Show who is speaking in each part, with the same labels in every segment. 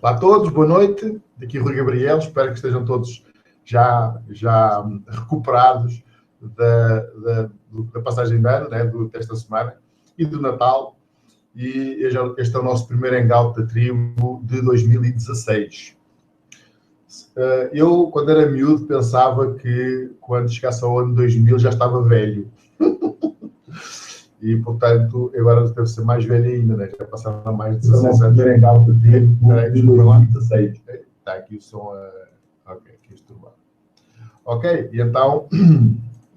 Speaker 1: Olá a todos, boa noite. Daqui Rui Gabriel, espero que estejam todos já recuperados da passagem de ano, né, desta semana, e do Natal. E este é o nosso primeiro Hangout da tribo de 2016. Eu, quando era miúdo, pensava que quando chegasse ao ano 2000 já estava velho. E, portanto, agora deve ser mais velho ainda, né? Já passaram mais de 16 anos. Hangout da tribo de 2016. Está aqui o som. Ok, aqui estou lá. Ok, e então,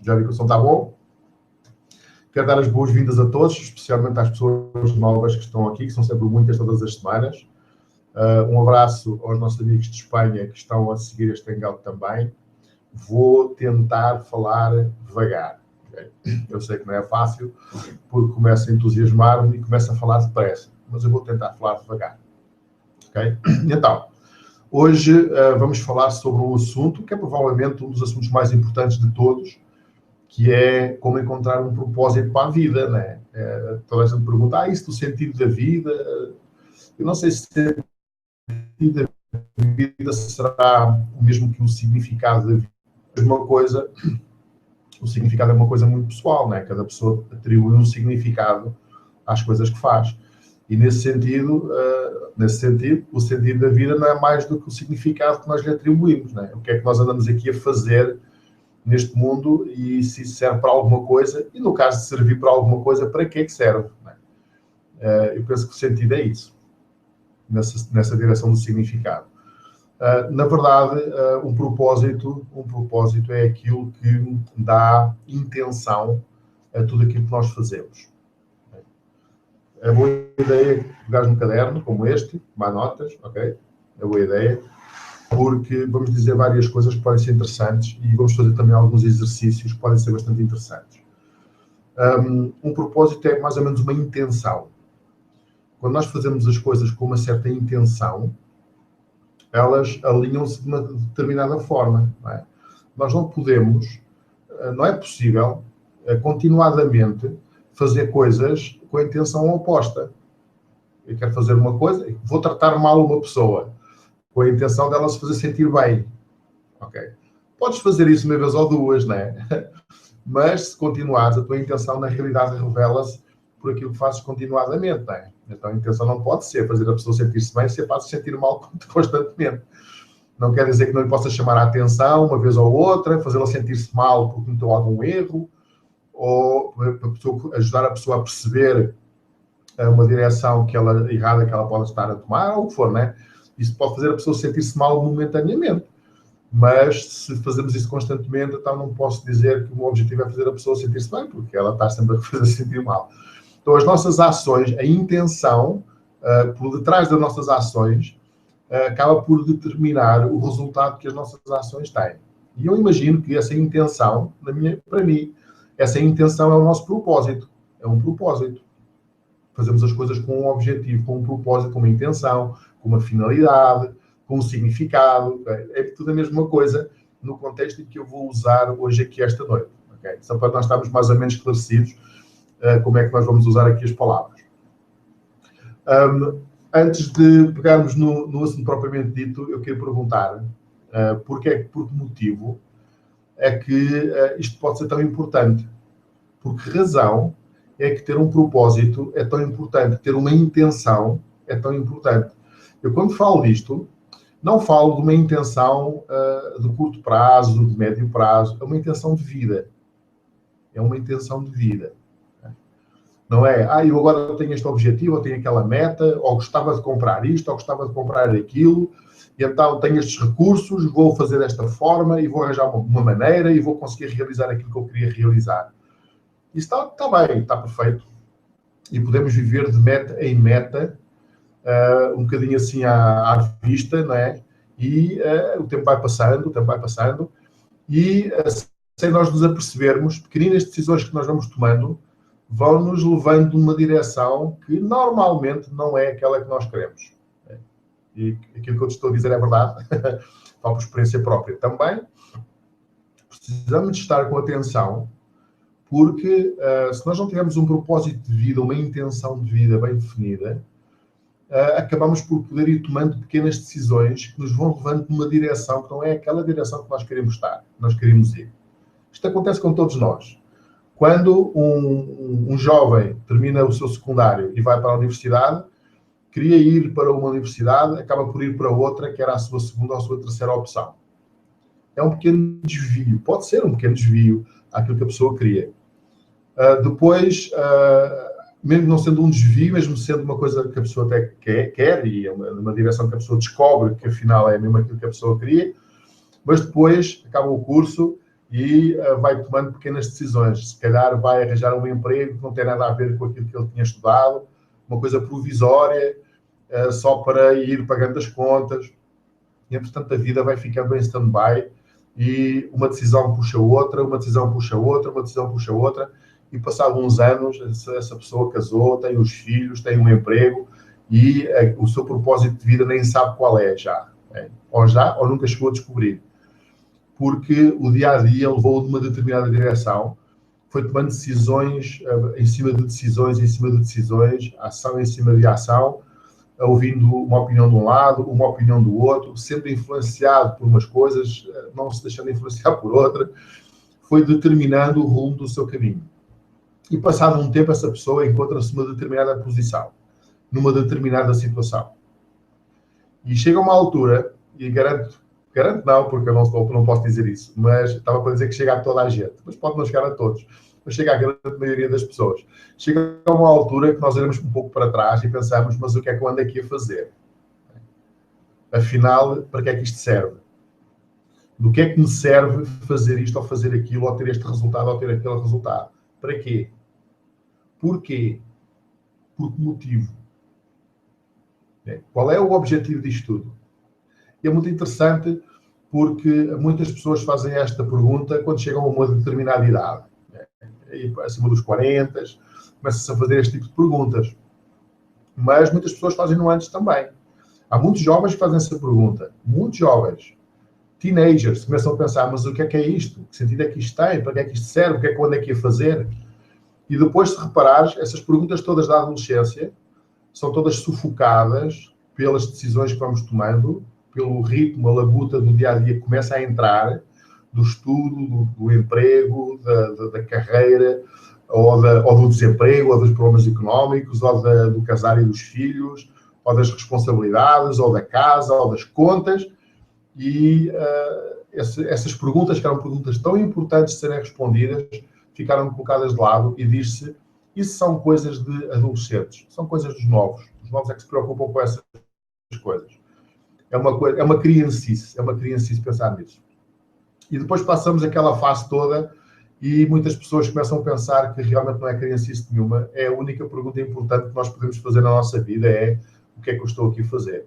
Speaker 1: já vi que o som está bom. Quero dar as boas-vindas a todos, especialmente às pessoas novas que estão aqui, que são sempre muitas todas as semanas. Um abraço aos nossos amigos de Espanha que estão a seguir este Hangout também. Vou tentar falar devagar. Okay? Eu sei que não é fácil, porque começo a entusiasmar-me e começo a falar depressa, mas eu vou tentar falar devagar. Okay? Então, hoje vamos falar sobre um assunto que é provavelmente um dos assuntos mais importantes de todos, que é como encontrar um propósito para a vida, né? Toda a gente pergunta, isso do sentido da vida? Eu não sei se da vida será o mesmo que o significado da vida. Uma coisa, o significado é uma coisa muito pessoal, né? Cada pessoa atribui um significado às coisas que faz. E nesse sentido, o sentido da vida não é mais do que o significado que nós lhe atribuímos, né? O que é que nós andamos aqui a fazer neste mundo e se isso serve para alguma coisa, e no caso de servir para alguma coisa, para que é que serve? Né? Eu penso que o sentido é isso. Nessa direção do significado. Na verdade, um propósito é aquilo que dá intenção a tudo aquilo que nós fazemos. É boa ideia pegar um caderno como este, tomar notas, ok? É boa ideia, porque vamos dizer várias coisas que podem ser interessantes e vamos fazer também alguns exercícios que podem ser bastante interessantes. Um propósito é mais ou menos uma intenção. Quando nós fazemos as coisas com uma certa intenção, elas alinham-se de uma determinada forma. Não é? Nós não podemos, não é possível, continuadamente fazer coisas com a intenção oposta. Eu quero fazer uma coisa, vou tratar mal uma pessoa, com a intenção dela se fazer sentir bem. Okay? Podes fazer isso uma vez ou duas, não é? Mas se continuares, a tua intenção na realidade revela-se por aquilo que fazes continuadamente, não é? Então a intenção não pode ser fazer a pessoa sentir-se bem se a faz sentir mal constantemente. Não quer dizer que não lhe possa chamar a atenção uma vez ou outra, fazê-la sentir-se mal porque cometeu algum erro, ou ajudar a pessoa a perceber uma direção errada que ela pode estar a tomar, ou o que for, né? Isso pode fazer a pessoa sentir-se mal momentaneamente. Mas se fazemos isso constantemente, então não posso dizer que o meu objetivo é fazer a pessoa sentir-se bem, porque ela está sempre a fazer sentir mal. Então as nossas ações, a intenção por detrás das nossas ações, acaba por determinar o resultado que as nossas ações têm. E eu imagino que essa intenção, para mim, essa intenção é o nosso propósito. É um propósito. Fazemos as coisas com um objetivo, com um propósito, com uma intenção, com uma finalidade, com um significado. É tudo a mesma coisa no contexto em que eu vou usar hoje aqui esta noite. Okay? Só para nós estarmos mais ou menos esclarecidos como é que nós vamos usar aqui as palavras. Antes de pegarmos no assunto propriamente dito, eu queria perguntar por que motivo é que isto pode ser tão importante. Por que razão é que ter um propósito é tão importante, ter uma intenção é tão importante. Eu, quando falo disto, não falo de uma intenção de curto prazo, de médio prazo, é uma intenção de vida. É uma intenção de vida. Não é, eu agora tenho este objetivo, ou tenho aquela meta, ou gostava de comprar isto, ou gostava de comprar aquilo, e então tenho estes recursos, vou fazer desta forma, e vou arranjar uma maneira, e vou conseguir realizar aquilo que eu queria realizar. Isso está bem, está perfeito. E podemos viver de meta em meta, um bocadinho assim à vista, não é? E o tempo vai passando, e sem nós nos apercebermos, pequeninas decisões que nós vamos tomando, vão nos levando numa direção que normalmente não é aquela que nós queremos. E aquilo que eu te estou a dizer é verdade, falo por experiência própria também. Precisamos de estar com atenção, porque se nós não tivermos um propósito de vida, uma intenção de vida bem definida, acabamos por poder ir tomando pequenas decisões que nos vão levando numa direção que não é aquela direção que nós queremos estar, que nós queremos ir. Isto acontece com todos nós. Quando um jovem termina o seu secundário e vai para a universidade, queria ir para uma universidade, acaba por ir para outra, que era a sua segunda ou a sua terceira opção. É um pequeno desvio, pode ser um pequeno desvio àquilo que a pessoa queria. Depois, mesmo não sendo um desvio, mesmo sendo uma coisa que a pessoa até quer e é uma direção que a pessoa descobre que afinal é mesmo aquilo que a pessoa queria, mas depois acaba o curso e vai tomando pequenas decisões. Se calhar vai arranjar um emprego que não tem nada a ver com aquilo que ele tinha estudado, uma coisa provisória, só para ir pagando as contas. E, portanto, a vida vai ficando em stand-by e uma decisão puxa outra, uma decisão puxa outra, uma decisão puxa outra. E, passado uns anos, essa pessoa casou, tem os filhos, tem um emprego e o seu propósito de vida nem sabe qual é já. Ou nunca chegou a descobrir. Porque o dia-a-dia levou-o numa determinada direção, foi tomando decisões em cima de decisões, em cima de decisões, ação em cima de ação, ouvindo uma opinião de um lado, uma opinião do outro, sendo influenciado por umas coisas, não se deixando influenciar por outra, foi determinando o rumo do seu caminho. E passado um tempo, essa pessoa encontra-se numa determinada posição, numa determinada situação. E chega a uma altura, e garanto não, porque eu não posso dizer isso, mas estava para dizer que chega a toda a gente, mas pode não chegar a todos, mas chega à grande maioria das pessoas. Chega a uma altura que nós olhamos um pouco para trás e pensamos, mas o que é que eu ando aqui a fazer? Afinal, para que é que isto serve? Do que é que me serve fazer isto ou fazer aquilo, ou ter este resultado ou ter aquele resultado? Para quê? Porquê? Por que motivo? Qual é o objetivo disto tudo? E é muito interessante porque muitas pessoas fazem esta pergunta quando chegam a uma determinada idade. Acima dos 40, começa-se a fazer este tipo de perguntas. Mas muitas pessoas fazem-no antes também. Há muitos jovens que fazem essa pergunta. Muitos jovens. Teenagers começam a pensar, mas o que é isto? Que sentido é que isto tem? Para que é que isto serve? O que é que eu ando aqui a fazer? E depois, se reparares, essas perguntas todas da adolescência são todas sufocadas pelas decisões que vamos tomando, pelo ritmo, a labuta do dia-a-dia que começa a entrar, do estudo, do emprego, da carreira, ou do desemprego, ou dos problemas económicos, ou do casar e dos filhos, ou das responsabilidades, ou da casa, ou das contas. E essas perguntas, que eram perguntas tão importantes de serem respondidas, ficaram colocadas de lado e diz-se, isso são coisas de adolescentes, são coisas dos novos. Os novos é que se preocupam com essas coisas. É uma criancice pensar nisso. E depois passamos aquela fase toda e muitas pessoas começam a pensar que realmente não é criancice nenhuma. É a única pergunta importante que nós podemos fazer na nossa vida é o que é que eu estou aqui a fazer?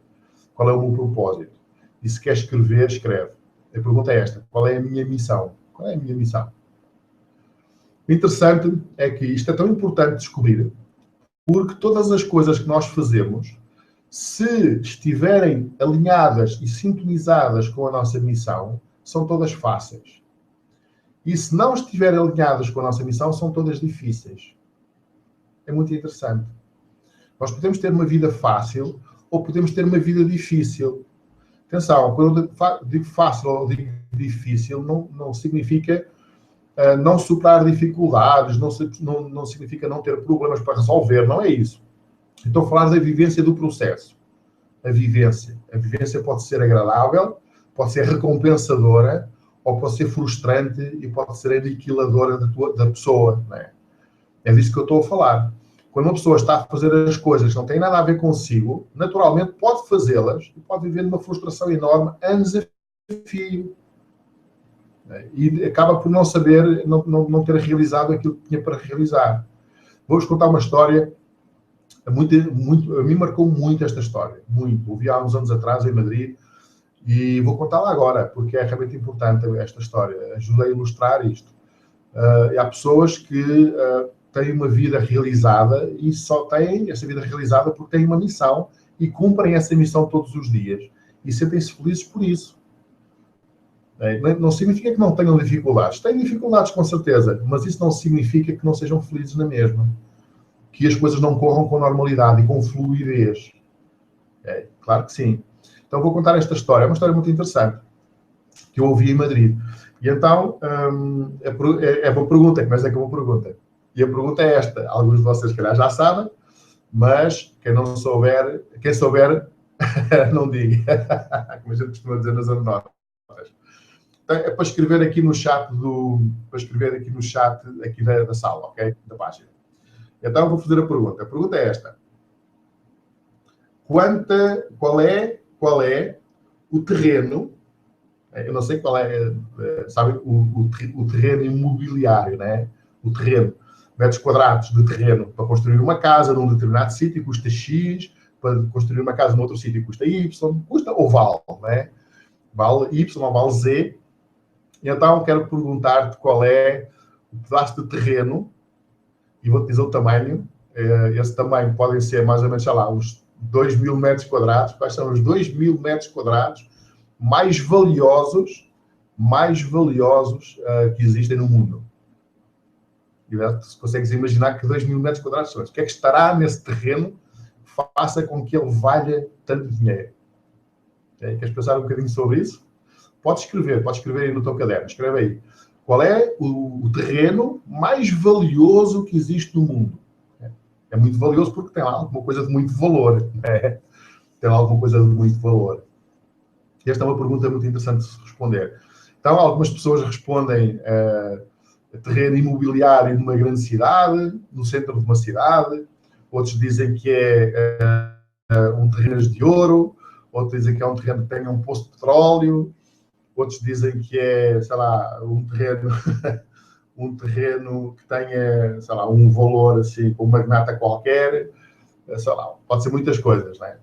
Speaker 1: Qual é o meu propósito? E se quer escrever, escreve. A pergunta é esta. Qual é a minha missão? Qual é a minha missão? O interessante é que isto é tão importante descobrir porque todas as coisas que nós fazemos, se estiverem alinhadas e sintonizadas com a nossa missão, são todas fáceis. E se não estiverem alinhadas com a nossa missão, são todas difíceis. É muito interessante. Nós podemos ter uma vida fácil ou podemos ter uma vida difícil. Atenção, quando eu digo fácil ou digo difícil, não significa não superar dificuldades, não significa não ter problemas para resolver, não é isso. Estou a falar da vivência do processo. A vivência pode ser agradável, pode ser recompensadora, ou pode ser frustrante e pode ser aniquiladora da pessoa. Não é? É disso que eu estou a falar. Quando uma pessoa está a fazer as coisas que não têm nada a ver consigo, naturalmente pode fazê-las e pode viver numa frustração enorme, anos a fio. E acaba por não saber, não ter realizado aquilo que tinha para realizar. Vou-vos contar uma história, a mim marcou muito esta história, muito. Ouvi há uns anos atrás em Madrid e vou contá-la agora, porque é realmente importante esta história. Ajuda a ilustrar isto. Há pessoas que têm uma vida realizada e só têm essa vida realizada porque têm uma missão e cumprem essa missão todos os dias e sentem-se felizes por isso. Não significa que não tenham dificuldades. Têm dificuldades, com certeza, mas isso não significa que não sejam felizes na mesma. Que as coisas não corram com normalidade e com fluidez. É, claro que sim. Então vou contar esta história. É uma história muito interessante que eu ouvi em Madrid. E então, é uma pergunta, começa com uma pergunta. E a pergunta é esta. Alguns de vocês, se calhar, já sabem, mas quem souber, não diga. Como a gente costuma dizer nas anedotas. Então, é para escrever aqui no chat aqui da sala, ok? Da página. Então, vou fazer a pergunta. A pergunta é esta. Qual é o terreno, eu não sei qual é, sabe, o terreno imobiliário, né? O terreno, metros quadrados de terreno para construir uma casa num determinado sítio custa X, para construir uma casa num outro sítio custa Y, custa ou vale, né? Vale Y ou vale Z. E então quero perguntar-te qual é o pedaço de terreno, e vou-te dizer o tamanho. Esse tamanho podem ser mais ou menos, sei lá, uns 2.000 metros quadrados. Quais são os 2.000 metros quadrados mais valiosos que existem no mundo? E se consegues imaginar que 2.000 metros quadrados são. O que é que estará nesse terreno que faça com que ele valha tanto dinheiro? Queres pensar um bocadinho sobre isso? Podes escrever aí no teu caderno. Escreve aí. Qual é o terreno mais valioso que existe no mundo? É muito valioso porque tem lá alguma coisa de muito valor. Né? Tem lá alguma coisa de muito valor. E esta é uma pergunta muito interessante de se responder. Então, algumas pessoas respondem terreno imobiliário numa grande cidade, no centro de uma cidade. Outros dizem que é um terreno de ouro. Outros dizem que é um terreno que tenha um poço de petróleo. Outros dizem que é, sei lá, um terreno que tenha, sei lá, um valor assim, com uma magnata qualquer, sei lá, pode ser muitas coisas, né?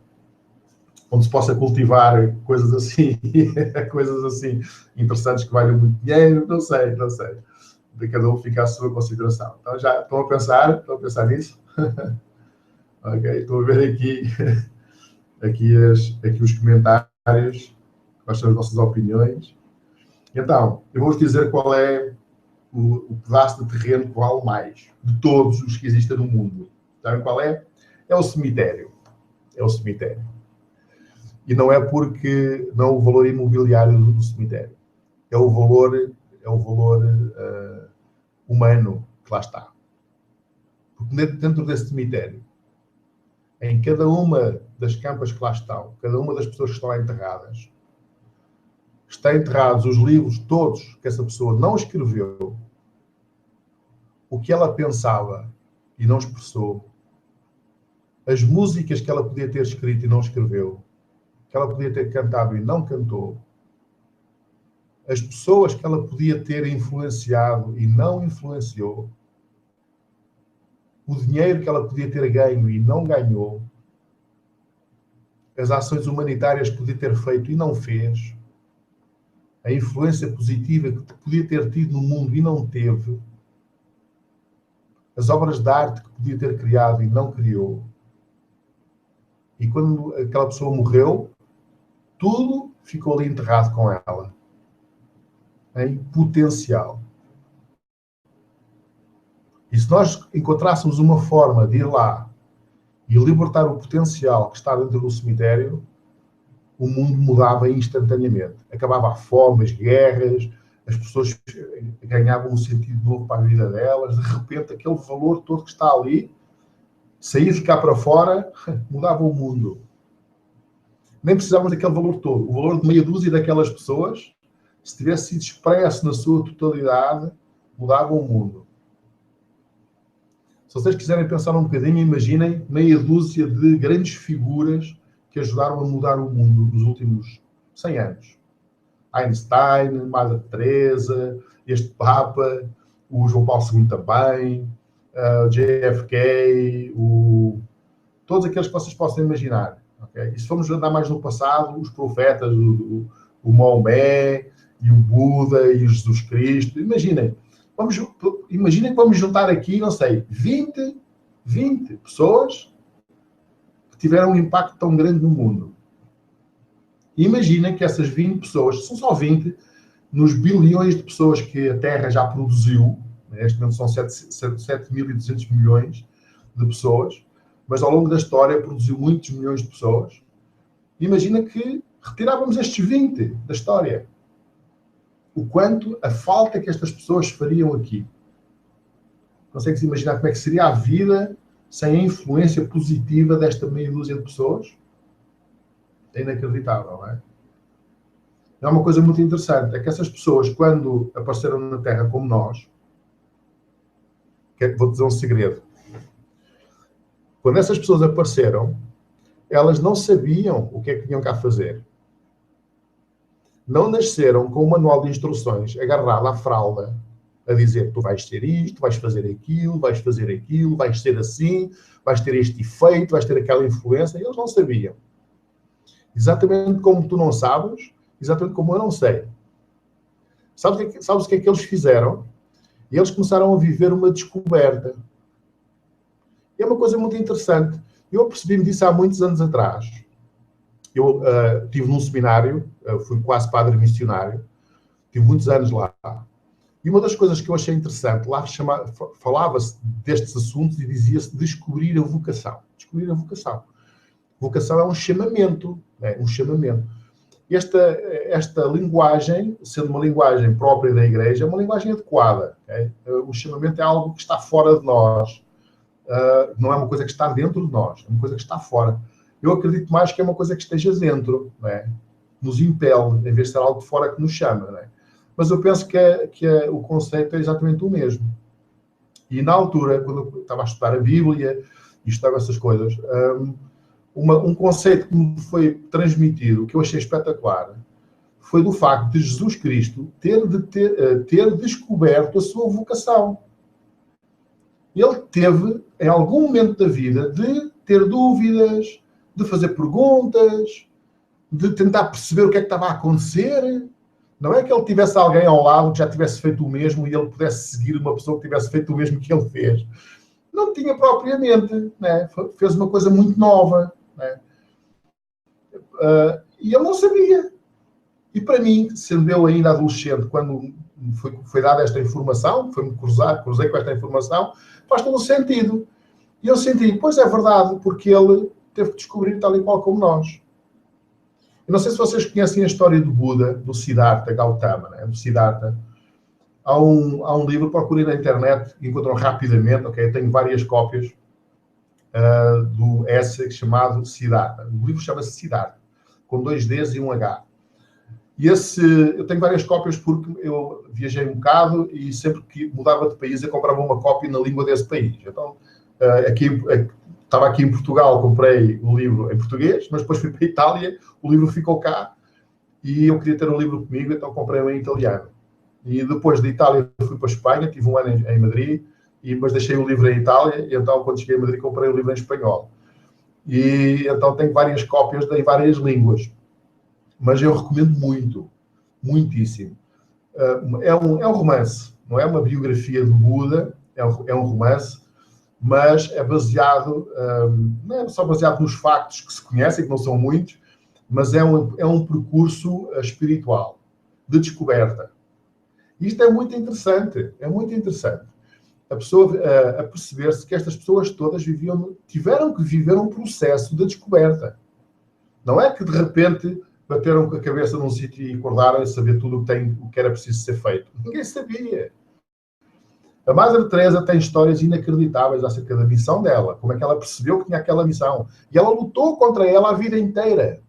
Speaker 1: Onde se possa cultivar coisas assim interessantes que valem muito dinheiro, não sei. De cada um fica à sua consideração. Então já estão a pensar nisso? Ok, estou a ver aqui os comentários, quais são as vossas opiniões. Então, eu vou-vos dizer qual é o pedaço de terreno que vale mais de todos os que existem no mundo. Sabem qual é? É o cemitério. E não é porque não é o valor imobiliário do cemitério. É o valor humano que lá está. Porque dentro desse cemitério, em cada uma das campas que lá estão, cada uma das pessoas que estão lá enterradas, está enterrados os livros todos que essa pessoa não escreveu, o que ela pensava e não expressou, as músicas que ela podia ter escrito e não escreveu, que ela podia ter cantado e não cantou, as pessoas que ela podia ter influenciado e não influenciou, o dinheiro que ela podia ter ganho e não ganhou, as ações humanitárias que podia ter feito e não fez, a influência positiva que podia ter tido no mundo e não teve, as obras de arte que podia ter criado e não criou. E quando aquela pessoa morreu, tudo ficou ali enterrado com ela. Em potencial. E se nós encontrássemos uma forma de ir lá e libertar o potencial que está dentro do cemitério, o mundo mudava instantaneamente. Acabava a fome, as guerras, as pessoas ganhavam um sentido novo para a vida delas, de repente aquele valor todo que está ali, sair de cá para fora, mudava o mundo. Nem precisávamos daquele valor todo. O valor de meia dúzia daquelas pessoas, se tivesse sido expresso na sua totalidade, mudava o mundo. Se vocês quiserem pensar um bocadinho, imaginem meia dúzia de grandes figuras que ajudaram a mudar o mundo nos últimos 100 anos. Einstein, Madre Teresa, este Papa, o João Paulo II também, o JFK, todos aqueles que vocês possam imaginar. Okay? E se formos andar mais no passado, os profetas, o Maomé, e o Buda, e o Jesus Cristo, imaginem que vamos juntar aqui, não sei, 20 pessoas que tiveram um impacto tão grande no mundo. E imaginem que essas 20 pessoas, são só 20, nos bilhões de pessoas que a Terra já produziu, neste momento são 7.200 milhões de pessoas, mas ao longo da história produziu muitos milhões de pessoas. Imagina que retirávamos estes 20 da história. O quanto a falta que estas pessoas fariam aqui. Consegues imaginar como é que seria a vida sem a influência positiva desta meia dúzia de pessoas? É inacreditável, não é? É uma coisa muito interessante, é que essas pessoas, quando apareceram na Terra como nós, vou dizer um segredo. Quando essas pessoas apareceram, elas não sabiam o que é que tinham cá fazer. Não nasceram com um manual de instruções agarrado à fralda, a dizer, tu vais ser isto, vais fazer aquilo, vais ser assim, vais ter este efeito, vais ter aquela influência. Eles não sabiam. Exatamente como tu não sabes, exatamente como eu não sei. Sabes o que é que eles fizeram? E eles começaram a viver uma descoberta. E é uma coisa muito interessante. Eu apercebi-me disso há muitos anos atrás. Eu estive num seminário, fui quase padre missionário, tive muitos anos lá. E uma das coisas que eu achei interessante, lá falava-se destes assuntos e dizia-se descobrir a vocação. Descobrir a vocação. Vocação é um chamamento. É um chamamento. Esta linguagem, sendo uma linguagem própria da Igreja, é uma linguagem adequada. Okay? O chamamento é algo que está fora de nós. Não é uma coisa que está dentro de nós, é uma coisa que está fora. Eu acredito mais que é uma coisa que esteja dentro, não é? Nos impele, em vez de ser algo de fora que nos chama. Não é? Mas eu penso que o conceito é exatamente o mesmo. E na altura, quando eu estava a estudar a Bíblia e estudava essas coisas, um conceito que me foi transmitido, que eu achei espetacular, foi do facto de Jesus Cristo ter descoberto a sua vocação. Ele teve, em algum momento da vida, de ter dúvidas, de fazer perguntas, de tentar perceber o que é que estava a acontecer. Não é que ele tivesse alguém ao lado que já tivesse feito o mesmo e ele pudesse seguir uma pessoa que tivesse feito o mesmo que ele fez. Não tinha propriamente, né? Fez uma coisa muito nova. Né? E ele não sabia. E para mim, sendo eu ainda adolescente, quando foi dada esta informação, foi-me cruzei com esta informação, faz todo o sentido. E eu senti, pois é verdade, porque ele teve que descobrir tal e qual como nós. Eu não sei se vocês conhecem a história do Buda, do Siddhartha Gautama, né? Do Siddhartha. Há um livro, procurem na internet, encontram rapidamente, ok? Eu tenho várias cópias do essay chamado Siddhartha. O livro chama-se Siddhartha, com 2 Ds e um H. E eu tenho várias cópias porque eu viajei um bocado e sempre que mudava de país eu comprava uma cópia na língua desse país. Então, estava aqui em Portugal, comprei o livro em português, mas depois fui para a Itália, o livro ficou cá e eu queria ter o livro comigo, então comprei-o em italiano. E depois de Itália fui para a Espanha, tive um ano em Madrid, mas deixei o livro em Itália, e então quando cheguei a Madrid comprei o livro em espanhol. E então tenho várias cópias em várias línguas. Mas eu recomendo muito, muitíssimo. É um romance, não é uma biografia do Buda, é um romance, mas é baseado, não é só baseado nos factos que se conhecem, que não são muitos, mas é um percurso espiritual, de descoberta. Isto é muito interessante, a pessoa a perceber-se que estas pessoas todas tiveram que viver um processo de descoberta. Não é que de repente bateram com a cabeça num sítio e acordaram a saber tudo o que era preciso ser feito. Ninguém sabia. A Madre Teresa tem histórias inacreditáveis acerca da missão dela, como é que ela percebeu que tinha aquela missão. E ela lutou contra ela a vida inteira.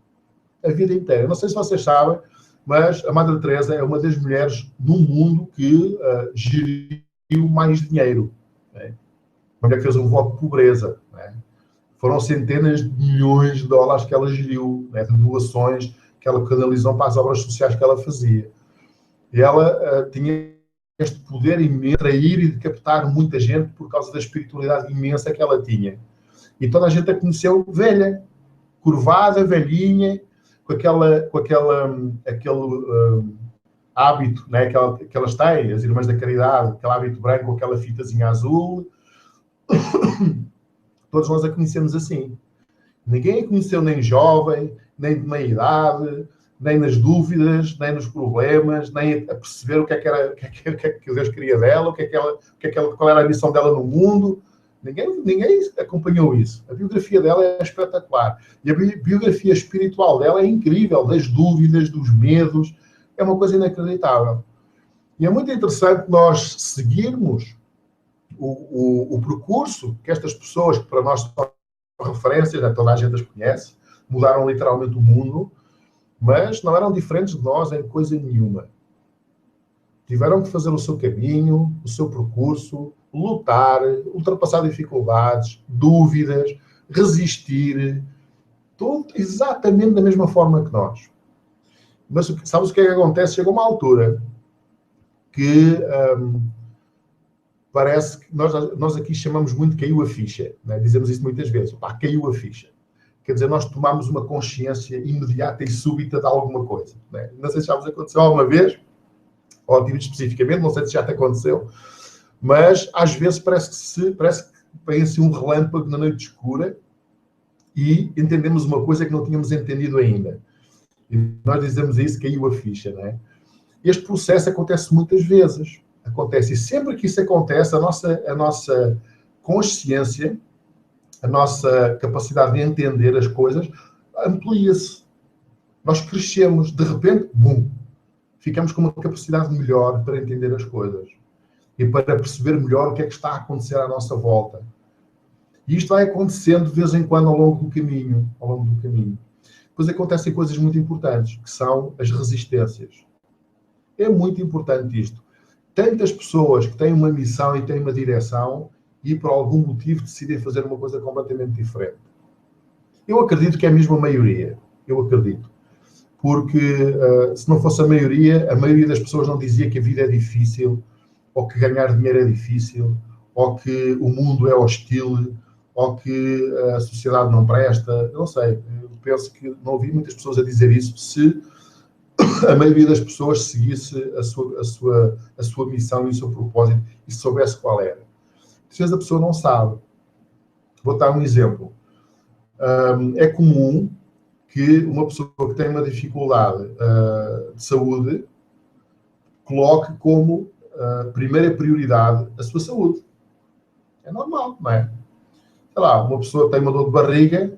Speaker 1: A vida inteira. Não sei se vocês sabem, mas a Madre Teresa é uma das mulheres no mundo que geriu mais dinheiro. Né? Uma mulher que fez um voto de pobreza. Né? Foram centenas de milhões de dólares que ela geriu, né? De doações que ela canalizou para as obras sociais que ela fazia. E ela tinha este poder imenso de atrair e de captar muita gente por causa da espiritualidade imensa que ela tinha. E toda a gente a conheceu velha, curvada, velhinha, com aquele hábito, né, que elas têm, as Irmãs da Caridade, aquele hábito branco com aquela fitazinha azul. Todos nós a conhecemos assim. Ninguém a conheceu nem jovem, nem de meia idade, nem nas dúvidas, nem nos problemas, nem a perceber o que é que Deus queria dela, qual era a missão dela no mundo. Ninguém acompanhou isso. A biografia dela é espetacular. E a biografia espiritual dela é incrível, das dúvidas, dos medos. É uma coisa inacreditável. E é muito interessante nós seguirmos o percurso que estas pessoas, que para nós são referências, né, toda a gente as conhece, mudaram literalmente o mundo, mas não eram diferentes de nós em coisa nenhuma. Tiveram que fazer o seu caminho, o seu percurso, lutar, ultrapassar dificuldades, dúvidas, resistir, tudo exatamente da mesma forma que nós. Mas sabes o que é que acontece? Chega uma altura que parece que nós aqui chamamos muito caiu a ficha, né? Dizemos isso muitas vezes, pá, caiu a ficha. Quer dizer, nós tomamos uma consciência imediata e súbita de alguma coisa. Né? Não sei se já vos aconteceu alguma vez, ou digo especificamente, não sei se já te aconteceu, mas às vezes parece que vem assim um relâmpago na noite escura e entendemos uma coisa que não tínhamos entendido ainda. E nós dizemos isso, caiu a ficha, não é? Este processo acontece muitas vezes. Acontece, e sempre que isso acontece, a nossa consciência, a nossa capacidade de entender as coisas amplia-se. Nós crescemos, de repente, bum, ficamos com uma capacidade melhor para entender as coisas e para perceber melhor o que é que está a acontecer à nossa volta. E isto vai acontecendo de vez em quando ao longo do caminho. Depois acontecem coisas muito importantes, que são as resistências. É muito importante isto. Tantas pessoas que têm uma missão e têm uma direção e por algum motivo decidem fazer uma coisa completamente diferente. Eu acredito que é mesmo a maioria. Eu acredito. Porque se não fosse a maioria das pessoas não dizia que a vida é difícil, ou que ganhar dinheiro é difícil, ou que o mundo é hostil, ou que a sociedade não presta. Eu não sei. Eu penso que não ouvi muitas pessoas a dizer isso se a maioria das pessoas seguisse a sua missão e o seu propósito e soubesse qual era. Às vezes a pessoa não sabe. Vou dar um exemplo. É comum que uma pessoa que tem uma dificuldade de saúde coloque como primeira prioridade a sua saúde. É normal, não é? Sei lá, uma pessoa que tem uma dor de barriga,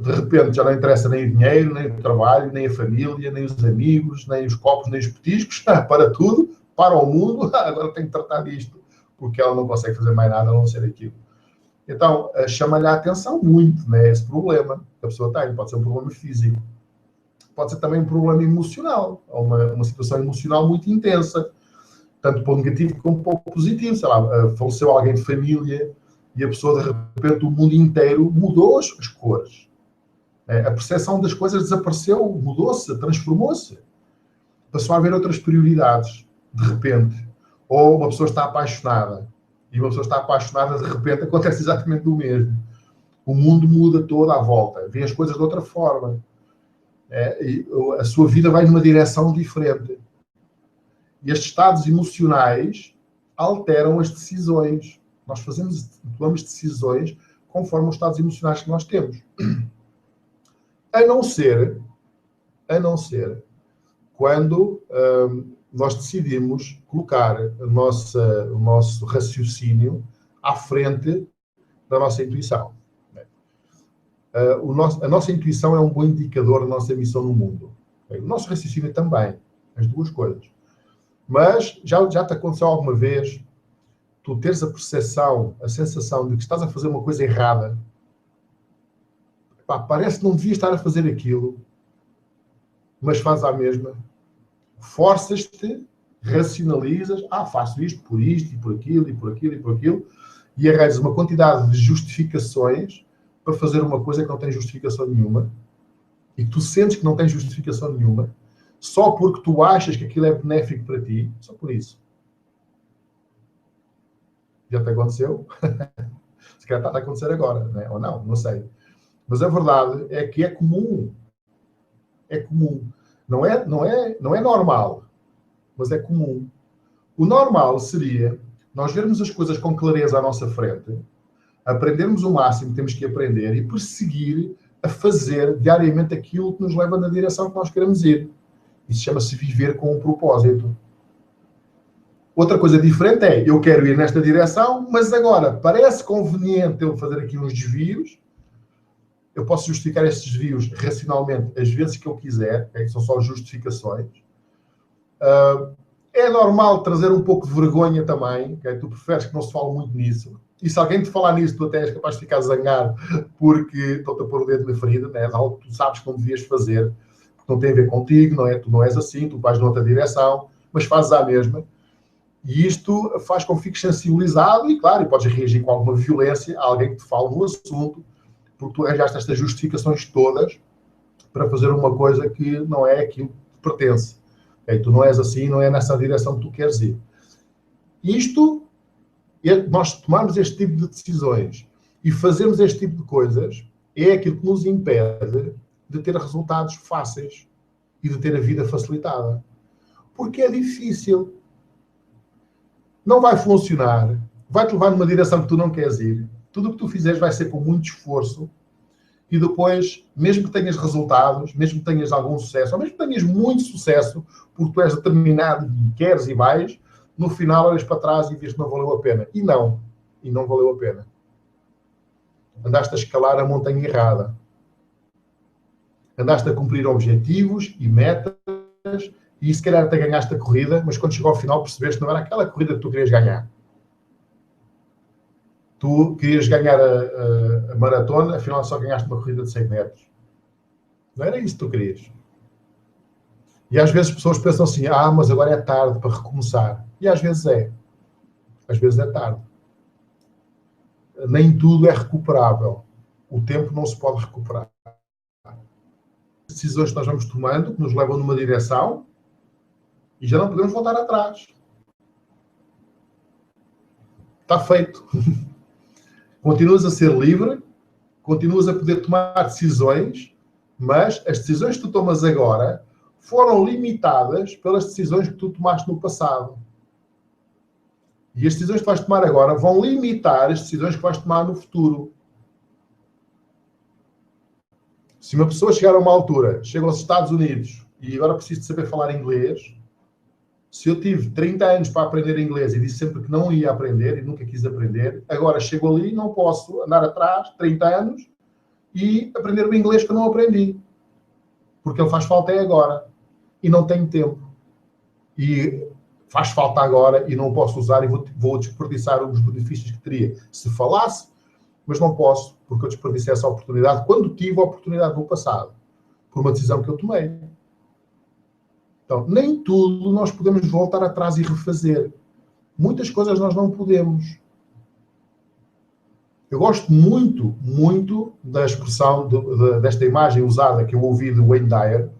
Speaker 1: de repente já não interessa nem o dinheiro, nem o trabalho, nem a família, nem os amigos, nem os copos, nem os petiscos, para tudo, para o mundo, agora tem que tratar disto, porque ela não consegue fazer mais nada a não ser aquilo. Então, chama-lhe a atenção muito, né, esse problema que a pessoa tem. Pode ser um problema físico, pode ser também um problema emocional, uma situação emocional muito intensa, tanto para o negativo como para o positivo. Sei lá, faleceu alguém de família e a pessoa, de repente, o mundo inteiro mudou as cores. A percepção das coisas desapareceu, mudou-se, transformou-se. Passou a haver outras prioridades, de repente. Ou uma pessoa está apaixonada. E uma pessoa está apaixonada, de repente, acontece exatamente o mesmo. O mundo muda toda à volta. Vê as coisas de outra forma. E a sua vida vai numa direção diferente. E estes estados emocionais alteram as decisões. Nós tomamos decisões conforme os estados emocionais que nós temos. A não ser quando nós decidimos colocar o nosso raciocínio à frente da nossa intuição. A nossa intuição é um bom indicador da nossa missão no mundo. O nosso raciocínio também, as duas coisas. Mas já te aconteceu alguma vez tu teres a percepção, a sensação de que estás a fazer uma coisa errada? Pá, parece que não devias estar a fazer aquilo, mas fazes a mesma. Forças-te, racionalizas, faço isto por isto, e por aquilo, e por aquilo, e por aquilo, e arranjas uma quantidade de justificações para fazer uma coisa que não tem justificação nenhuma, e que tu sentes que não tem justificação nenhuma, só porque tu achas que aquilo é benéfico para ti, só por isso. Já te aconteceu? Se calhar está a acontecer agora, né? Ou não sei. Mas a verdade é que é comum. É comum. Não é normal, mas é comum. O normal seria nós vermos as coisas com clareza à nossa frente, aprendermos o máximo que temos que aprender e perseguir a fazer diariamente aquilo que nos leva na direção que nós queremos ir. Isso chama-se viver com um propósito. Outra coisa diferente é, eu quero ir nesta direção, mas agora parece conveniente eu fazer aqui uns desvios. Eu posso justificar estes desvios racionalmente as vezes que eu quiser, okay? São só justificações. É normal trazer um pouco de vergonha também, okay? Tu preferes que não se fale muito nisso. E se alguém te falar nisso, tu até és capaz de ficar zangado porque estão-te a pôr o dedo na ferida, né? De algo que tu sabes que não devias fazer, porque não tem a ver contigo, não é? Tu não és assim, tu vais noutra direção, mas fazes a mesma. E isto faz com que fiques sensibilizado e, claro, e podes reagir com alguma violência a alguém que te fale no assunto, porque tu arranjaste estas justificações todas para fazer uma coisa que não é aquilo que te pertence. Okay? Tu não és assim, não é nessa direção que tu queres ir. Isto, nós tomarmos este tipo de decisões e fazermos este tipo de coisas é aquilo que nos impede de ter resultados fáceis e de ter a vida facilitada. Porque é difícil. Não vai funcionar. Vai-te levar numa direção que tu não queres ir. Tudo o que tu fizeres vai ser com muito esforço. E depois, mesmo que tenhas resultados, mesmo que tenhas algum sucesso, ou mesmo que tenhas muito sucesso, porque tu és determinado e queres e vais, no final olhas para trás e vês que não valeu a pena. E não valeu a pena. Andaste a escalar a montanha errada. Andaste a cumprir objetivos e metas, e se calhar até ganhaste a corrida, mas quando chegou ao final percebeste que não era aquela corrida que tu querias ganhar. Tu querias ganhar a maratona, afinal só ganhaste uma corrida de 100 metros. Não era isso que tu querias. E às vezes as pessoas pensam assim, mas agora é tarde para recomeçar. E às vezes é. Às vezes é tarde. Nem tudo é recuperável. O tempo não se pode recuperar. As decisões que nós vamos tomando, que nos levam numa direção, e já não podemos voltar atrás. Está feito. Continuas a ser livre, continuas a poder tomar decisões, mas as decisões que tu tomas agora foram limitadas pelas decisões que tu tomaste no passado. E as decisões que vais tomar agora vão limitar as decisões que vais tomar no futuro. Se uma pessoa chegar a uma altura, chega aos Estados Unidos e agora preciso de saber falar inglês, se eu tive 30 anos para aprender inglês e disse sempre que não ia aprender e nunca quis aprender, agora chego ali e não posso andar atrás 30 anos e aprender o inglês que eu não aprendi. Porque ele faz falta agora. E não tenho tempo. E faz falta agora e não posso usar e vou desperdiçar os benefícios que teria se falasse, mas não posso, porque eu desperdicei essa oportunidade quando tive a oportunidade no passado, por uma decisão que eu tomei. Então, nem tudo nós podemos voltar atrás e refazer. Muitas coisas nós não podemos. Eu gosto muito, muito da expressão desta imagem usada que eu ouvi de Wayne Dyer,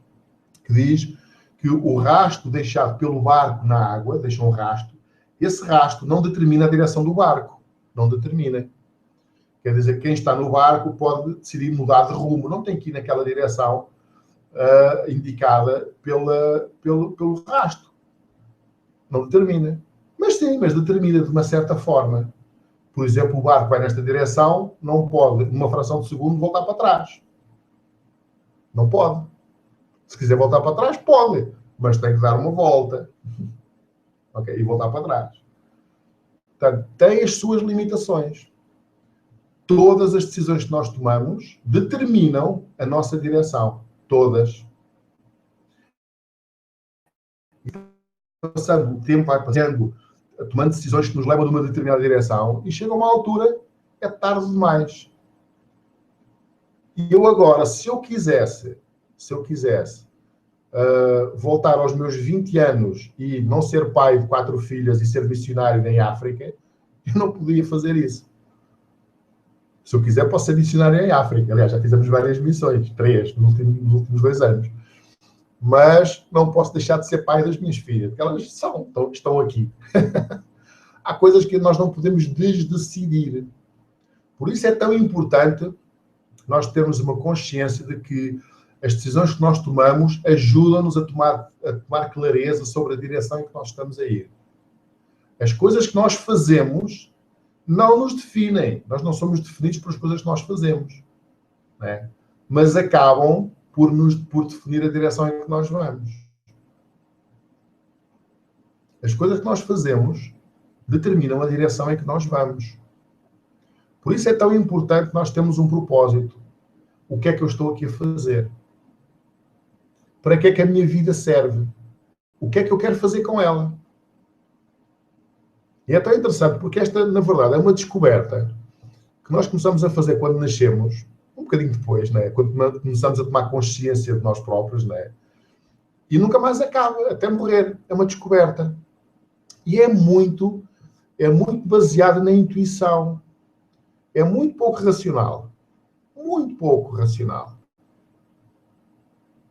Speaker 1: que diz que o rastro deixado pelo barco na água, deixa um rastro, esse rastro não determina a direção do barco. Não determina. Quer dizer, quem está no barco pode decidir mudar de rumo. Não tem que ir naquela direção indicada pelo rastro. Não determina. Mas sim, mas determina de uma certa forma. Por exemplo, o barco vai nesta direção, não pode, numa fração de segundo, voltar para trás. Não pode. Se quiser voltar para trás, pode. Mas tem que dar uma volta. Ok? E voltar para trás. Portanto, tem as suas limitações. Todas as decisões que nós tomamos determinam a nossa direção. Todas. Passando, o tempo vai passando, tomando decisões que nos levam numa determinada direção, e chega uma altura, é tarde demais. E eu agora, se eu quisesse voltar aos meus 20 anos e não ser pai de 4 filhas e ser missionário em África, eu não podia fazer isso. Se eu quiser, posso ser missionário em África. Aliás, já fizemos várias missões, 3, nos últimos 2 anos. Mas não posso deixar de ser pai das minhas filhas, porque elas estão aqui. Há coisas que nós não podemos desdecidir. Por isso é tão importante nós termos uma consciência de que as decisões que nós tomamos ajudam-nos a tomar clareza sobre a direção em que nós estamos a ir. As coisas que nós fazemos não nos definem. Nós não somos definidos pelas coisas que nós fazemos. Não é? Mas acabam por definir a direção em que nós vamos. As coisas que nós fazemos determinam a direção em que nós vamos. Por isso é tão importante nós termos um propósito. O que é que eu estou aqui a fazer? Para que é que a minha vida serve? O que é que eu quero fazer com ela? E é tão interessante porque esta, na verdade, é uma descoberta que nós começamos a fazer quando nascemos, um bocadinho depois, né? Quando começamos a tomar consciência de nós próprios, né? E nunca mais acaba, até morrer. É uma descoberta. E é muito baseada na intuição. É muito pouco racional. Muito pouco racional.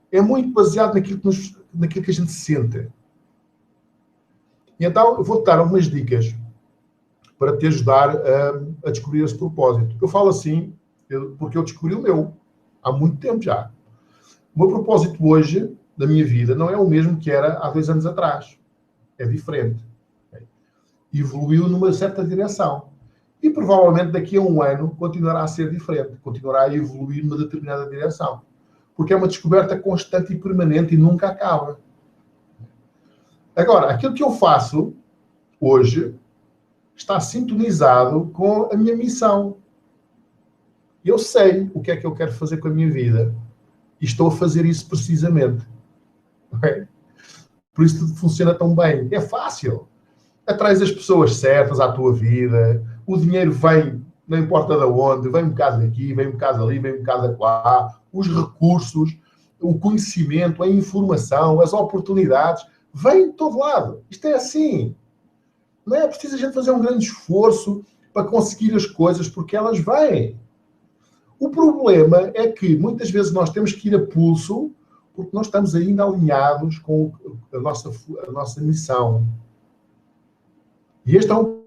Speaker 1: É muito baseado naquilo que a gente sente. E então, eu vou-te dar algumas dicas para te ajudar a descobrir esse propósito. Eu falo assim, porque eu descobri o meu há muito tempo já. O meu propósito hoje, da minha vida, não é o mesmo que era há 2 anos atrás. É diferente. Evoluiu numa certa direção. E provavelmente daqui a 1 ano continuará a ser diferente. Continuará a evoluir numa determinada direção. Porque é uma descoberta constante e permanente e nunca acaba. Agora, aquilo que eu faço hoje está sintonizado com a minha missão. Eu sei o que é que eu quero fazer com a minha vida. E estou a fazer isso precisamente. Okay? Por isso tudo funciona tão bem. É fácil. Atrás as pessoas certas à tua vida. O dinheiro vem, não importa de onde, vem um bocado daqui, vem um bocado ali, vem um bocado de lá. Os recursos, o conhecimento, a informação, as oportunidades, vem de todo lado. Isto é assim. Não é preciso a gente fazer um grande esforço para conseguir as coisas, porque elas vêm. O problema é que muitas vezes nós temos que ir a pulso, porque nós estamos ainda alinhados com a nossa missão. E este é um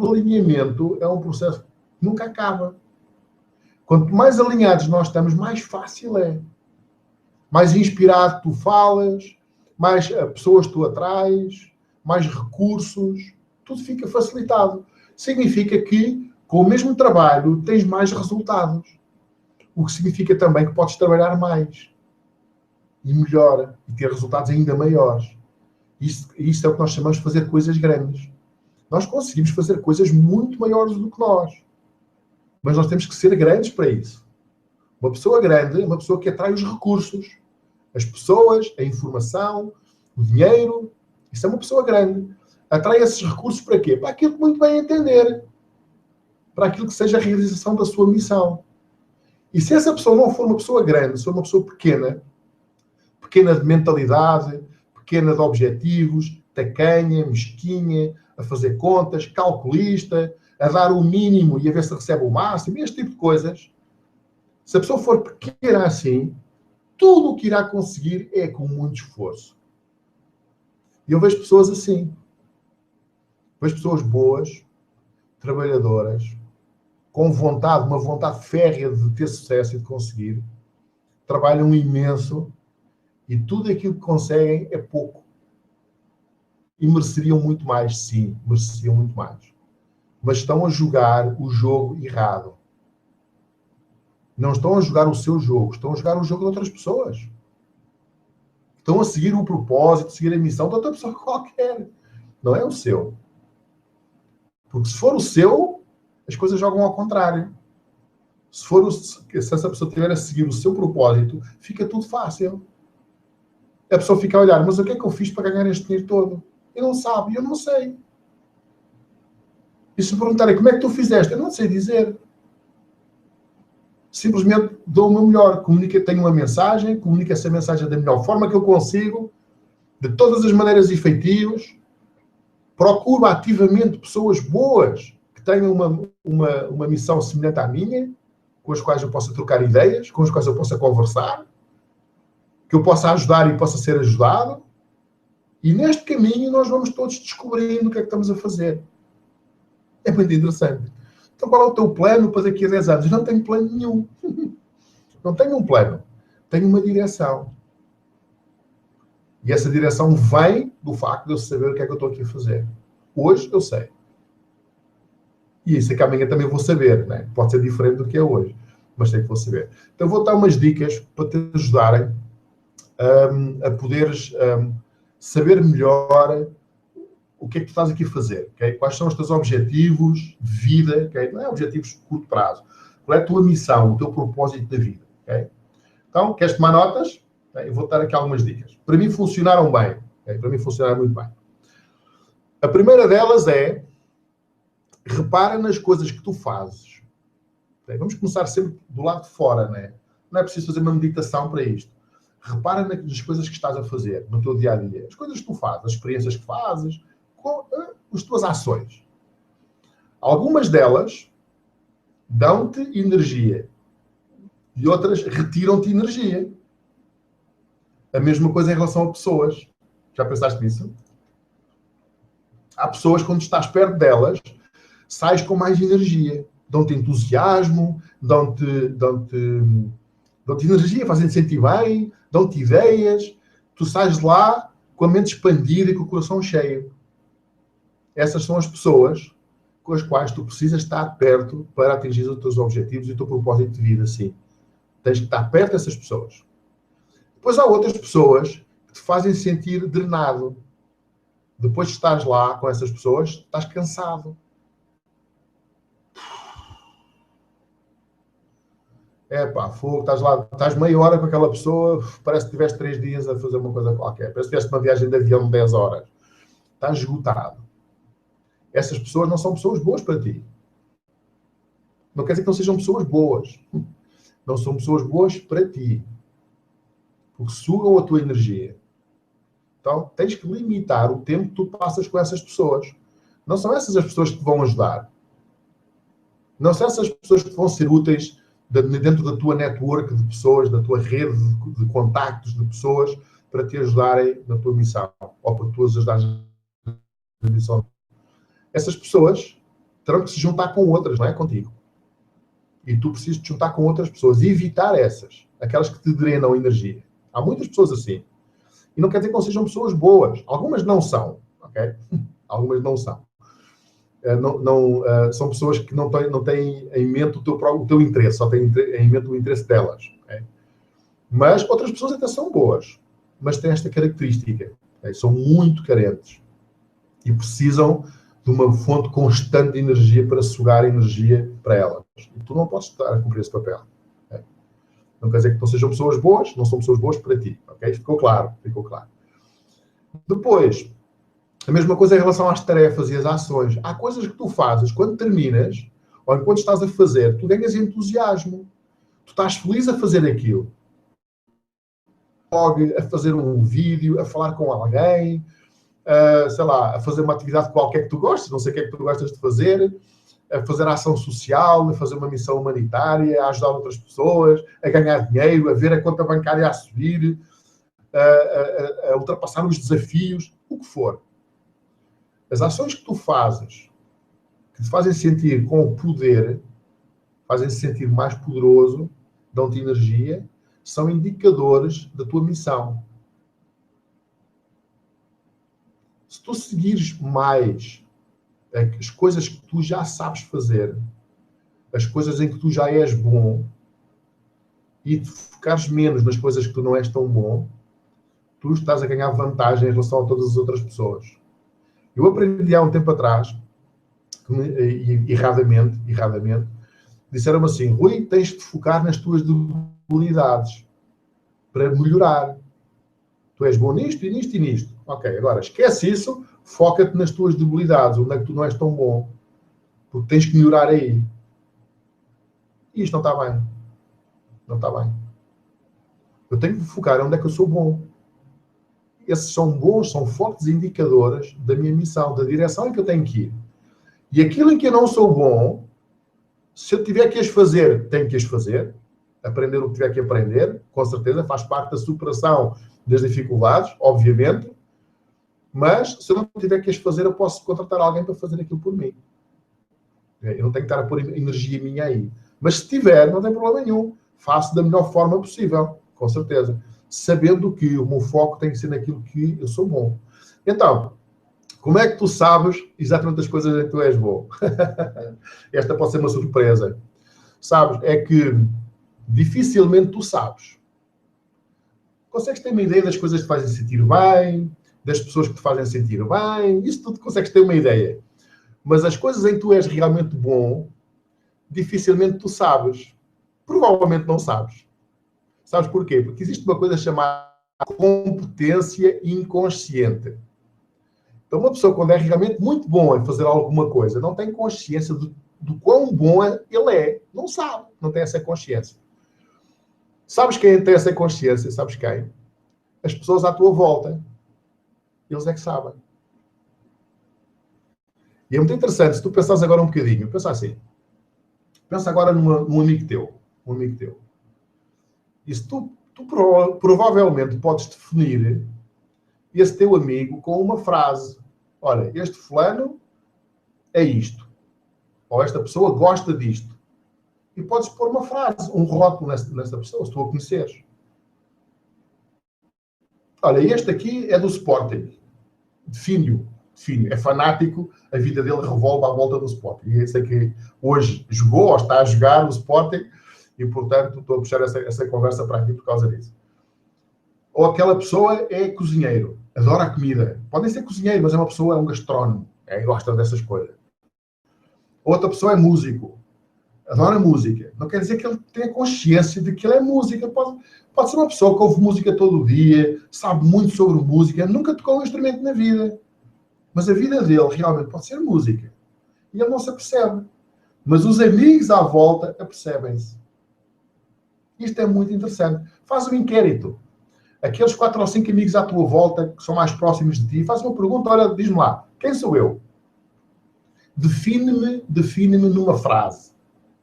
Speaker 1: alinhamento, é um processo que nunca acaba. Quanto mais alinhados nós estamos, mais fácil é. Mais inspirado tu falas, mais pessoas tu atrás, mais recursos, tudo fica facilitado. Significa que, com o mesmo trabalho, tens mais resultados. O que significa também que podes trabalhar mais e melhor e ter resultados ainda maiores. Isto é o que nós chamamos de fazer coisas grandes. Nós conseguimos fazer coisas muito maiores do que nós. Mas nós temos que ser grandes para isso. Uma pessoa grande é uma pessoa que atrai os recursos. As pessoas, a informação, o dinheiro. Isso é uma pessoa grande. Atrai esses recursos para quê? Para aquilo que muito bem entender. Para aquilo que seja a realização da sua missão. E se essa pessoa não for uma pessoa grande, se for uma pessoa pequena, pequena de mentalidade, pequena de objetivos, tacanha, mesquinha, a fazer contas, calculista, a dar o mínimo e a ver se recebe o máximo, este tipo de coisas, se a pessoa for pequena assim, tudo o que irá conseguir é com muito esforço. E eu vejo pessoas assim. Vejo pessoas boas, trabalhadoras, com vontade, uma vontade férrea de ter sucesso e de conseguir, trabalham imenso e tudo aquilo que conseguem é pouco. E mereceriam muito mais, sim, mereciam muito mais. Mas estão a jogar o jogo errado. Não estão a jogar o seu jogo, estão a jogar o jogo de outras pessoas. Estão a seguir o propósito, seguir a missão de outra pessoa qualquer. Não é o seu. Porque se for o seu, as coisas jogam ao contrário. Se essa pessoa estiver a seguir o seu propósito, fica tudo fácil. A pessoa fica a olhar, mas o que é que eu fiz para ganhar este dinheiro todo? Eu não sabe, eu não sei. E se perguntarem como é que tu fizeste, eu não sei dizer. Simplesmente dou o meu melhor. Tenho uma mensagem, comunico essa mensagem da melhor forma que eu consigo, de todas as maneiras efetivas. Procuro ativamente pessoas boas que tenham uma missão semelhante à minha, com as quais eu possa trocar ideias, com as quais eu possa conversar, que eu possa ajudar e possa ser ajudado. E neste caminho nós vamos todos descobrindo o que é que estamos a fazer. É muito interessante. Então qual é o teu plano para daqui a 10 anos? Eu não tenho plano nenhum. Não tenho um plano. Tenho uma direção. E essa direção vem do facto de eu saber o que é que eu estou aqui a fazer. Hoje eu sei. E isso é que amanhã também vou saber, né? Pode ser diferente do que é hoje, mas sei que vou saber. Então vou dar umas dicas para te ajudarem a poderes saber melhor o que é que tu estás aqui a fazer? Okay? Quais são os teus objetivos de vida? Okay? Não é objetivos de curto prazo. Qual é a tua missão, o teu propósito da vida? Okay? Então, queres tomar notas? Okay? Eu vou dar aqui algumas dicas. Para mim funcionaram bem. Okay? Para mim funcionaram muito bem. A primeira delas é repara nas coisas que tu fazes. Okay? Vamos começar sempre do lado de fora, né? Não é preciso fazer uma meditação para isto. Repara nas coisas que estás a fazer no teu dia-a-dia. As coisas que tu fazes, as experiências que fazes, com as tuas ações. Algumas delas dão-te energia e outras retiram-te energia. A mesma coisa em relação a pessoas. Já pensaste nisso? Há pessoas, quando estás perto delas, sais com mais energia. Dão-te entusiasmo, dão-te energia, fazem-te sentir bem, dão-te ideias. Tu sais de lá com a mente expandida e com o coração cheio. Essas são as pessoas com as quais tu precisas estar perto para atingir os teus objetivos e o teu propósito de vida, sim. Tens que estar perto dessas pessoas. Depois há outras pessoas que te fazem sentir drenado. Depois de estares lá com essas pessoas, estás cansado. Fogo, estás lá, estás meia hora com aquela pessoa, parece que tiveste 3 dias a fazer uma coisa qualquer. Parece que tiveste uma viagem de avião de 10 horas. Estás esgotado. Essas pessoas não são pessoas boas para ti. Não quer dizer que não sejam pessoas boas. Não são pessoas boas para ti. Porque sugam a tua energia. Então, tens que limitar o tempo que tu passas com essas pessoas. Não são essas as pessoas que te vão ajudar. Não são essas pessoas que te vão ser úteis dentro da tua network de pessoas, da tua rede de contactos de pessoas para te ajudarem na tua missão. Ou para tu as ajudares na missão. Essas pessoas terão que se juntar com outras, não é contigo. E tu precisas te juntar com outras pessoas e evitar essas, aquelas que te drenam energia. Há muitas pessoas assim. E não quer dizer que não sejam pessoas boas. Algumas não são, ok? Algumas não são. São pessoas que não têm em mente o teu interesse, só têm em mente o interesse delas. Okay? Mas outras pessoas até são boas, mas têm esta característica. Okay? São muito carentes e precisam de uma fonte constante de energia para sugar energia para elas. E tu não podes estar a cumprir esse papel. Okay? Não quer dizer que não sejam pessoas boas, não são pessoas boas para ti. Okay? Ficou claro? Ficou claro. Depois, a mesma coisa em relação às tarefas e às ações. Há coisas que tu fazes quando terminas, ou enquanto estás a fazer, tu ganhas entusiasmo. Tu estás feliz a fazer aquilo. A fazer um vídeo, a falar com alguém, sei lá, a fazer uma atividade qualquer que tu gostes, não sei o que é que tu gostas de fazer, a fazer ação social, a fazer uma missão humanitária, a ajudar outras pessoas, a ganhar dinheiro, a ver a conta bancária a subir, a ultrapassar os desafios, o que for. As ações que tu fazes, que te fazem sentir com o poder, fazem-se sentir mais poderoso, dão-te energia, são indicadores da tua missão. Se tu seguires mais as coisas que tu já sabes fazer, as coisas em que tu já és bom, e te focares menos nas coisas que tu não és tão bom, tu estás a ganhar vantagem em relação a todas as outras pessoas. Eu aprendi há um tempo atrás, erradamente, disseram-me assim: Rui, tens de focar nas tuas debilidades para melhorar. Tu és bom nisto, e nisto, e nisto. Ok, agora esquece isso, foca-te nas tuas debilidades, onde é que tu não és tão bom. Porque tens que melhorar aí. E isto não está bem. Não está bem. Eu tenho que focar onde é que eu sou bom. Esses são bons, são fortes indicadores da minha missão, da direção em que eu tenho que ir. E aquilo em que eu não sou bom, se eu tiver que as fazer, tenho que as fazer. Aprender o que tiver que aprender, com certeza, faz parte da superação das dificuldades, obviamente. Mas, se eu não tiver que as fazer, eu posso contratar alguém para fazer aquilo por mim. Eu não tenho que estar a pôr energia minha aí. Mas se tiver, não tem problema nenhum. Faço da melhor forma possível, com certeza. Sabendo que o meu foco tem que ser naquilo que eu sou bom. Então, como é que tu sabes exatamente as coisas em que tu és bom? Esta pode ser uma surpresa. Sabes, é que dificilmente tu sabes. Consegues ter uma ideia das coisas que te fazem sentir bem, das pessoas que te fazem sentir bem, isso tudo consegues ter uma ideia. Mas as coisas em que tu és realmente bom, dificilmente tu sabes. Provavelmente não sabes. Sabes porquê? Porque existe uma coisa chamada competência inconsciente. Então, uma pessoa, quando é realmente muito bom em fazer alguma coisa, não tem consciência do quão bom ele é. Não sabe, não tem essa consciência. Sabes quem tem essa consciência? Sabes quem? As pessoas à tua volta. Eles é que sabem. E é muito interessante, se tu pensares agora um bocadinho, pensa assim. Pensa agora num amigo teu. Um amigo teu. E se tu provavelmente podes definir esse teu amigo com uma frase. Olha, este fulano é isto. Ou esta pessoa gosta disto. E podes pôr uma frase, um rótulo nessa pessoa, se tu a conheceres. Olha, este aqui é do Sporting. Define-o. É fanático, a vida dele revolve à volta do Sporting. E esse aqui hoje jogou ou está a jogar o Sporting e, portanto, estou a puxar essa conversa para aqui por causa disso. Ou aquela pessoa é cozinheiro, adora a comida. Podem ser cozinheiro, mas é uma pessoa, é um gastrónomo, gosta dessas coisas. Outra pessoa é músico, adora música. Não quer dizer que ele tenha consciência de que ele é música. Pode ser uma pessoa que ouve música todo dia, sabe muito sobre música, nunca tocou um instrumento na vida. Mas a vida dele realmente pode ser música. E ele não se apercebe. Mas os amigos à volta apercebem-se. Isto é muito interessante. Faz um inquérito. Aqueles 4 ou 5 amigos à tua volta, que são mais próximos de ti, faz uma pergunta, olha, diz-me lá, quem sou eu? Define-me numa frase.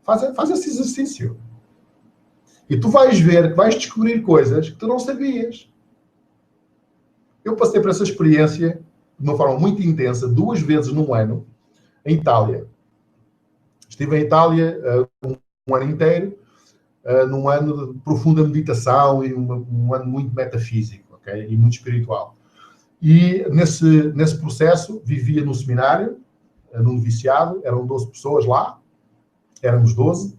Speaker 1: Faz esse exercício. E tu vais ver que vais descobrir coisas que tu não sabias. Eu passei por essa experiência de uma forma muito intensa, 2 vezes num ano, em Itália. Estive em Itália um ano inteiro, num ano de profunda meditação e um ano muito metafísico, okay? E muito espiritual. E nesse processo vivia no seminário, num noviciado, eram 12 pessoas lá, éramos 12,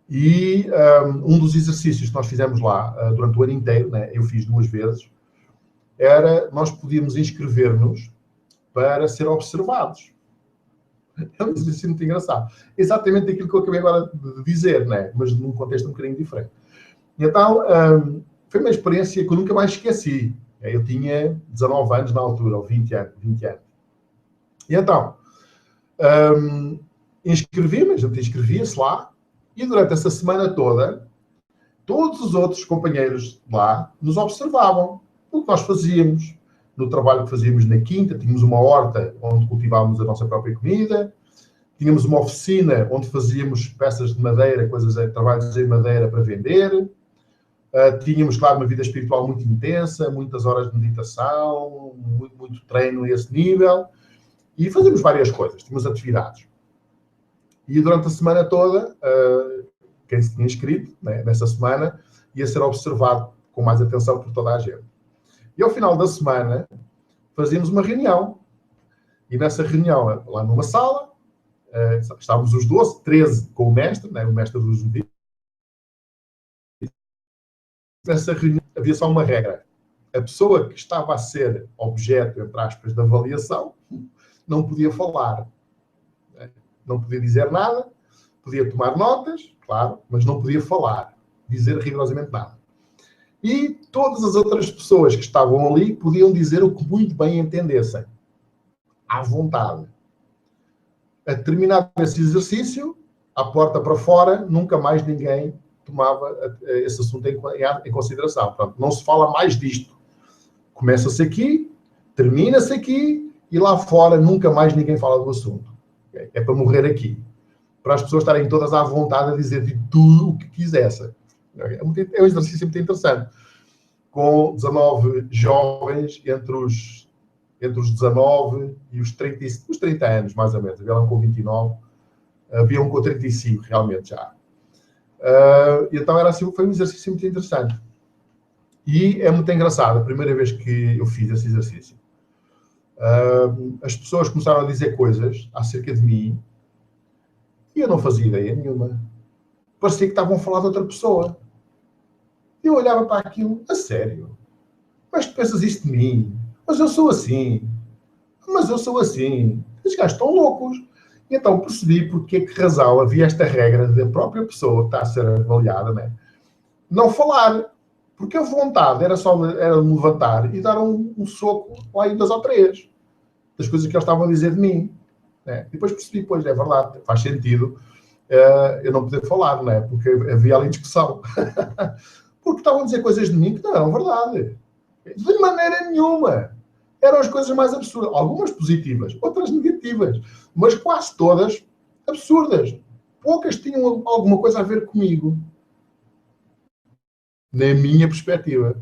Speaker 1: e um dos exercícios que nós fizemos lá durante o ano inteiro, né, eu fiz 2 vezes, era nós podíamos inscrever-nos para ser observados. É um exercício muito engraçado. Exatamente aquilo que eu acabei agora de dizer, né? Mas num contexto um bocadinho diferente. Então, foi uma experiência que eu nunca mais esqueci. Eu tinha 19 anos na altura, ou 20 anos. E então, inscrevi-me, a gente inscrevia-se lá, e durante essa semana toda, todos os outros companheiros lá nos observavam o que nós fazíamos, no trabalho que fazíamos na quinta, tínhamos uma horta onde cultivávamos a nossa própria comida, tínhamos uma oficina onde fazíamos peças de madeira, trabalhos em madeira para vender, tínhamos, claro, uma vida espiritual muito intensa, muitas horas de meditação, muito treino a esse nível, e fazíamos várias coisas, tínhamos atividades. E durante a semana toda, quem se tinha inscrito, né, nessa semana, ia ser observado com mais atenção por toda a gente. E ao final da semana, fazíamos uma reunião. E nessa reunião, lá numa sala, estávamos os 12, 13 com o mestre, né, o mestre dos vídeos. Nessa reunião havia só uma regra. A pessoa que estava a ser objeto, entre aspas, de avaliação, não podia falar. Não podia dizer nada, podia tomar notas, claro, mas não podia falar, dizer rigorosamente nada. E todas as outras pessoas que estavam ali podiam dizer o que muito bem entendessem, à vontade. A terminar esse exercício, à porta para fora, nunca mais ninguém tomava esse assunto em consideração. Portanto, não se fala mais disto. Começa-se aqui, termina-se aqui, e lá fora nunca mais ninguém fala do assunto. É para morrer aqui. Para as pessoas estarem todas à vontade a dizer de tudo o que quisessem. É um exercício muito interessante. Com 19 jovens entre os 19 e os 30 anos, mais ou menos. Havia um com 29, havia um com 35, realmente já. Então era assim, foi um exercício muito interessante. E é muito engraçado, a primeira vez que eu fiz esse exercício. As pessoas começaram a dizer coisas acerca de mim e eu não fazia ideia nenhuma. Parecia que estavam a falar de outra pessoa. Eu olhava para aquilo, a sério. Mas tu pensas isto de mim? Mas eu sou assim. Mas eu sou assim. Estes gajos estão loucos. E então percebi porque é que razão havia esta regra da própria pessoa que está a ser avaliada, né? Não falar. Porque a vontade era só era me levantar e dar um soco lá em 2 ou 3 das coisas que eles estavam a dizer de mim. Né? E depois percebi, pois, é verdade, faz sentido eu não poder falar, né? Porque havia ali discussão. Porque estavam a dizer coisas de mim que não eram verdade. De maneira nenhuma. Eram as coisas mais absurdas. Algumas positivas, outras negativas. Mas quase todas absurdas. Poucas tinham alguma coisa a ver comigo. Na minha perspectiva.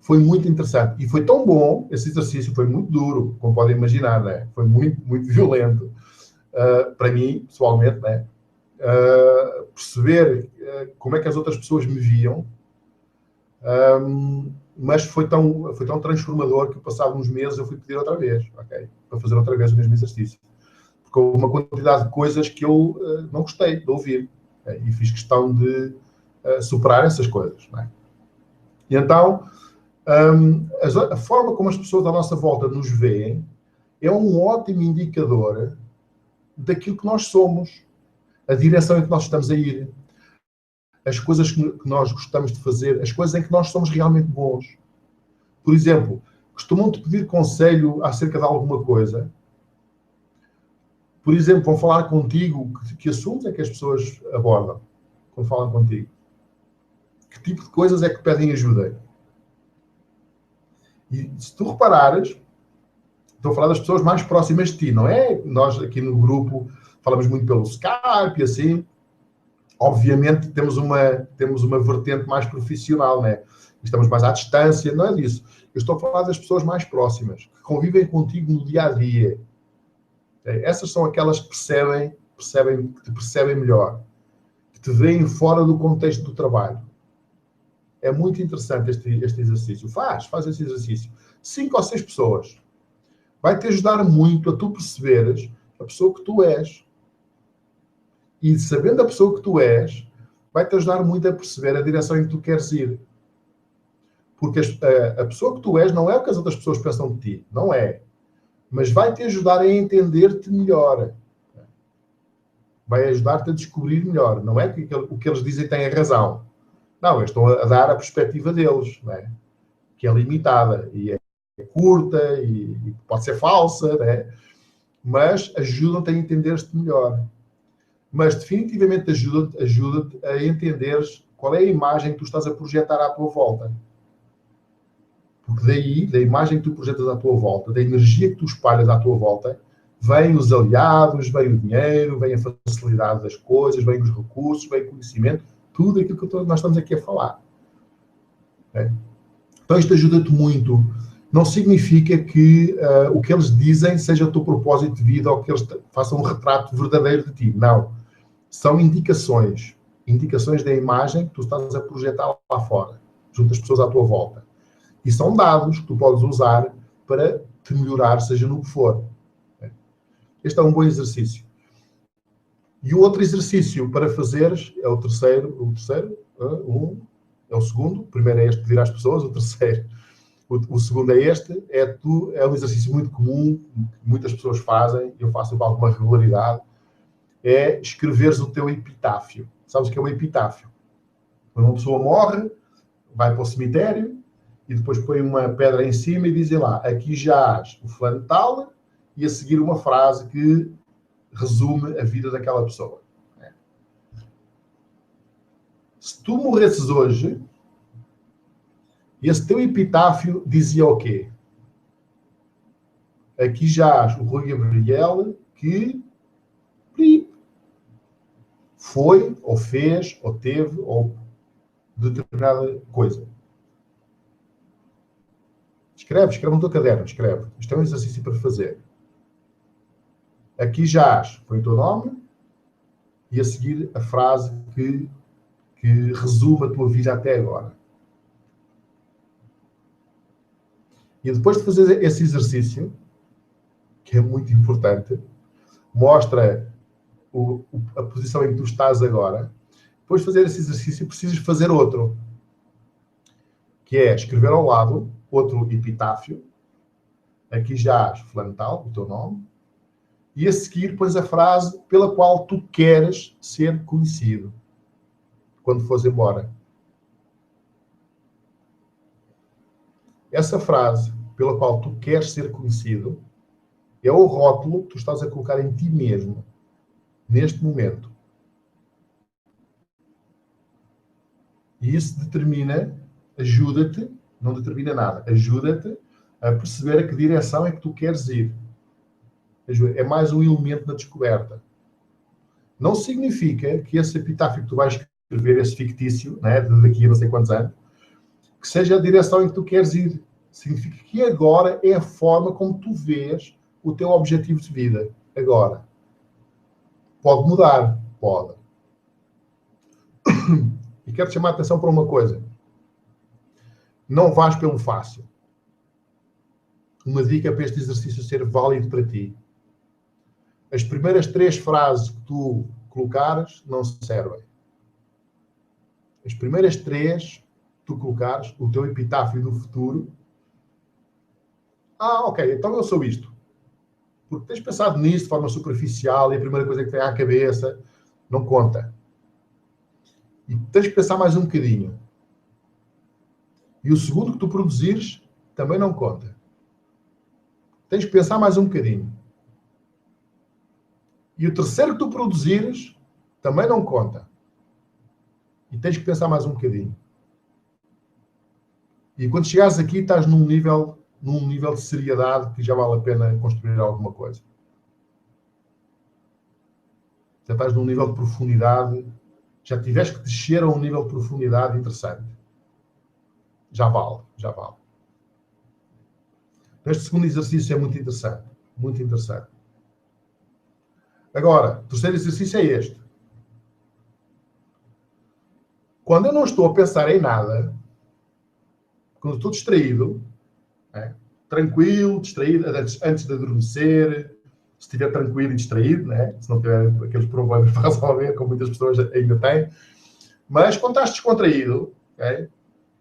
Speaker 1: Foi muito interessante. E foi tão bom, esse exercício foi muito duro, como podem imaginar, né? Foi muito, muito violento. Para mim, pessoalmente, né? Perceber como é que as outras pessoas me viam, mas foi tão transformador que, passado uns meses, eu fui pedir outra vez, okay? Para fazer outra vez o mesmo exercício. Porque houve uma quantidade de coisas que eu não gostei de ouvir, okay? E fiz questão de superar essas coisas. Não é? E então, a forma como as pessoas à nossa volta nos veem é um ótimo indicador daquilo que nós somos, a direção em que nós estamos a ir, as coisas que nós gostamos de fazer, as coisas em que nós somos realmente bons. Por exemplo, costumam-te pedir conselho acerca de alguma coisa. Por exemplo, vão falar contigo, que assuntos é que as pessoas abordam quando falam contigo? Que tipo de coisas é que pedem ajuda? E se tu reparares, estou a falar das pessoas mais próximas de ti, não é? Nós aqui no grupo falamos muito pelo Skype e assim. Obviamente temos uma vertente mais profissional, né? Estamos mais à distância, não é disso. Eu estou a falar das pessoas mais próximas, que convivem contigo no dia a dia. Essas são aquelas que que te percebem melhor, que te veem fora do contexto do trabalho. É muito interessante este exercício. Faz esse exercício. 5 ou 6 pessoas. Vai-te ajudar muito a tu perceberes a pessoa que tu és. E sabendo a pessoa que tu és, vai-te ajudar muito a perceber a direção em que tu queres ir. Porque a pessoa que tu és não é o que as outras pessoas pensam de ti. Não é. Mas vai-te ajudar a entender-te melhor. Vai ajudar-te a descobrir melhor. Não é que o que eles dizem tem a razão. Não, eles estão a dar a perspectiva deles, não é? Que é limitada e é curta e pode ser falsa, não é? Mas ajudam-te a entender-te melhor. Mas definitivamente ajuda-te a entenderes qual é a imagem que tu estás a projetar à tua volta. Porque daí, da imagem que tu projetas à tua volta, da energia que tu espalhas à tua volta, vêm os aliados, vem o dinheiro, vem a facilidade das coisas, vem os recursos, vem o conhecimento, tudo aquilo que nós estamos aqui a falar. É? Então isto ajuda-te muito. Não significa que o que eles dizem seja o teu propósito de vida ou que eles façam um retrato verdadeiro de ti. Não. São indicações. Indicações da imagem que tu estás a projetar lá fora, junto às pessoas à tua volta. E são dados que tu podes usar para te melhorar, seja no que for. Este é um bom exercício. E o outro exercício para fazeres é o terceiro, é o segundo. O primeiro é este, pedir às pessoas. O terceiro, o segundo é este. É um exercício muito comum, que muitas pessoas fazem, eu faço com alguma regularidade, é escreveres o teu epitáfio. Sabes o que é o epitáfio? Quando uma pessoa morre, vai para o cemitério e depois põe uma pedra em cima e diz lá, aqui jaz o fulano tal, e a seguir uma frase que resume a vida daquela pessoa. Se tu morresses hoje, esse teu epitáfio dizia o quê? Aqui jaz o Rui Gabriel que foi, ou fez, ou teve, ou determinada coisa. Escreve no teu caderno, escreve. Isto é um exercício para fazer. Aqui jaz, põe o teu nome e a seguir a frase que resume a tua vida até agora. E depois de fazer esse exercício, que é muito importante, mostra a posição em que tu estás agora. Depois de fazer esse exercício, precisas fazer outro. que é escrever ao lado outro epitáfio, aqui jaz fulano tal, o teu nome, e a seguir pões a frase pela qual tu queres ser conhecido quando fores embora. Essa frase pela qual tu queres ser conhecido é o rótulo que tu estás a colocar em ti mesmo, neste momento. E isso determina, ajuda-te, não determina nada, ajuda-te a perceber a que direção é que tu queres ir. É mais um elemento na descoberta. Não significa que esse epitáfio que tu vais escrever, esse fictício, né, de daqui a não sei quantos anos, que seja a direção em que tu queres ir. Significa que agora é a forma como tu vês o teu objetivo de vida. Agora. Pode mudar. Pode. E quero te chamar a atenção para uma coisa. Não vais pelo fácil. Uma dica para este exercício ser válido para ti. As primeiras 3 frases que tu colocares não servem. As primeiras 3 que tu colocares, o teu epitáfio do futuro. Ok, então eu sou isto. Porque tens pensado nisso de forma superficial e a primeira coisa que vem à cabeça não conta. E tens que pensar mais um bocadinho. E o segundo que tu produzires também não conta. Tens que pensar mais um bocadinho. E o terceiro que tu produzires também não conta. E tens que pensar mais um bocadinho. E quando chegares aqui, estás num nível de seriedade que já vale a pena construir alguma coisa. Já estás num nível de profundidade, já tiveste que descer a um nível de profundidade interessante. Já vale. Este segundo exercício é muito interessante. Muito interessante. Agora, o terceiro exercício é este. Quando eu não estou a pensar em nada, quando estou distraído, tranquilo, distraído, antes de adormecer, se estiver tranquilo e distraído, se não tiver aqueles problemas para resolver, como muitas pessoas ainda têm, mas quando estás descontraído,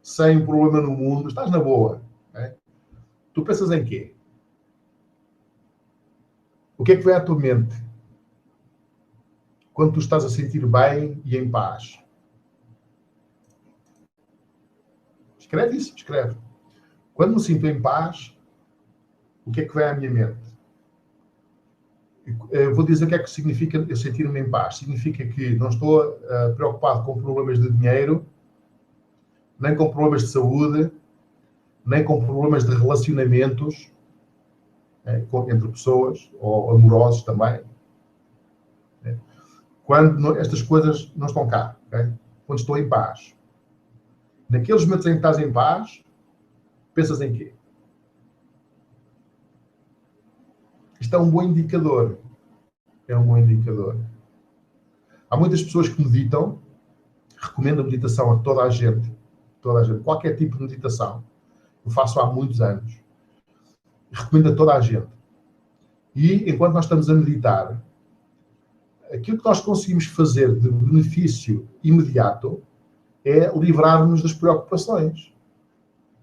Speaker 1: sem um problema no mundo, estás na boa, tu pensas em quê? O que é que vem à tua mente quando tu estás a sentir bem e em paz? Escreve isso, escreve. Quando me sinto em paz, o que é que vem à minha mente? Eu vou dizer o que é que significa eu sentir-me em paz. Significa que não estou preocupado com problemas de dinheiro, nem com problemas de saúde, nem com problemas de relacionamentos entre pessoas, ou amorosos também. Quando estas coisas não estão cá. Quando estou em paz. Naqueles momentos em que estás em paz, pensas em quê? Isto é um bom indicador. É um bom indicador. Há muitas pessoas que meditam, recomendo a meditação a toda a gente, qualquer tipo de meditação. Eu faço há muitos anos. Recomendo a toda a gente. E, enquanto nós estamos a meditar, aquilo que nós conseguimos fazer de benefício imediato é livrar-nos das preocupações.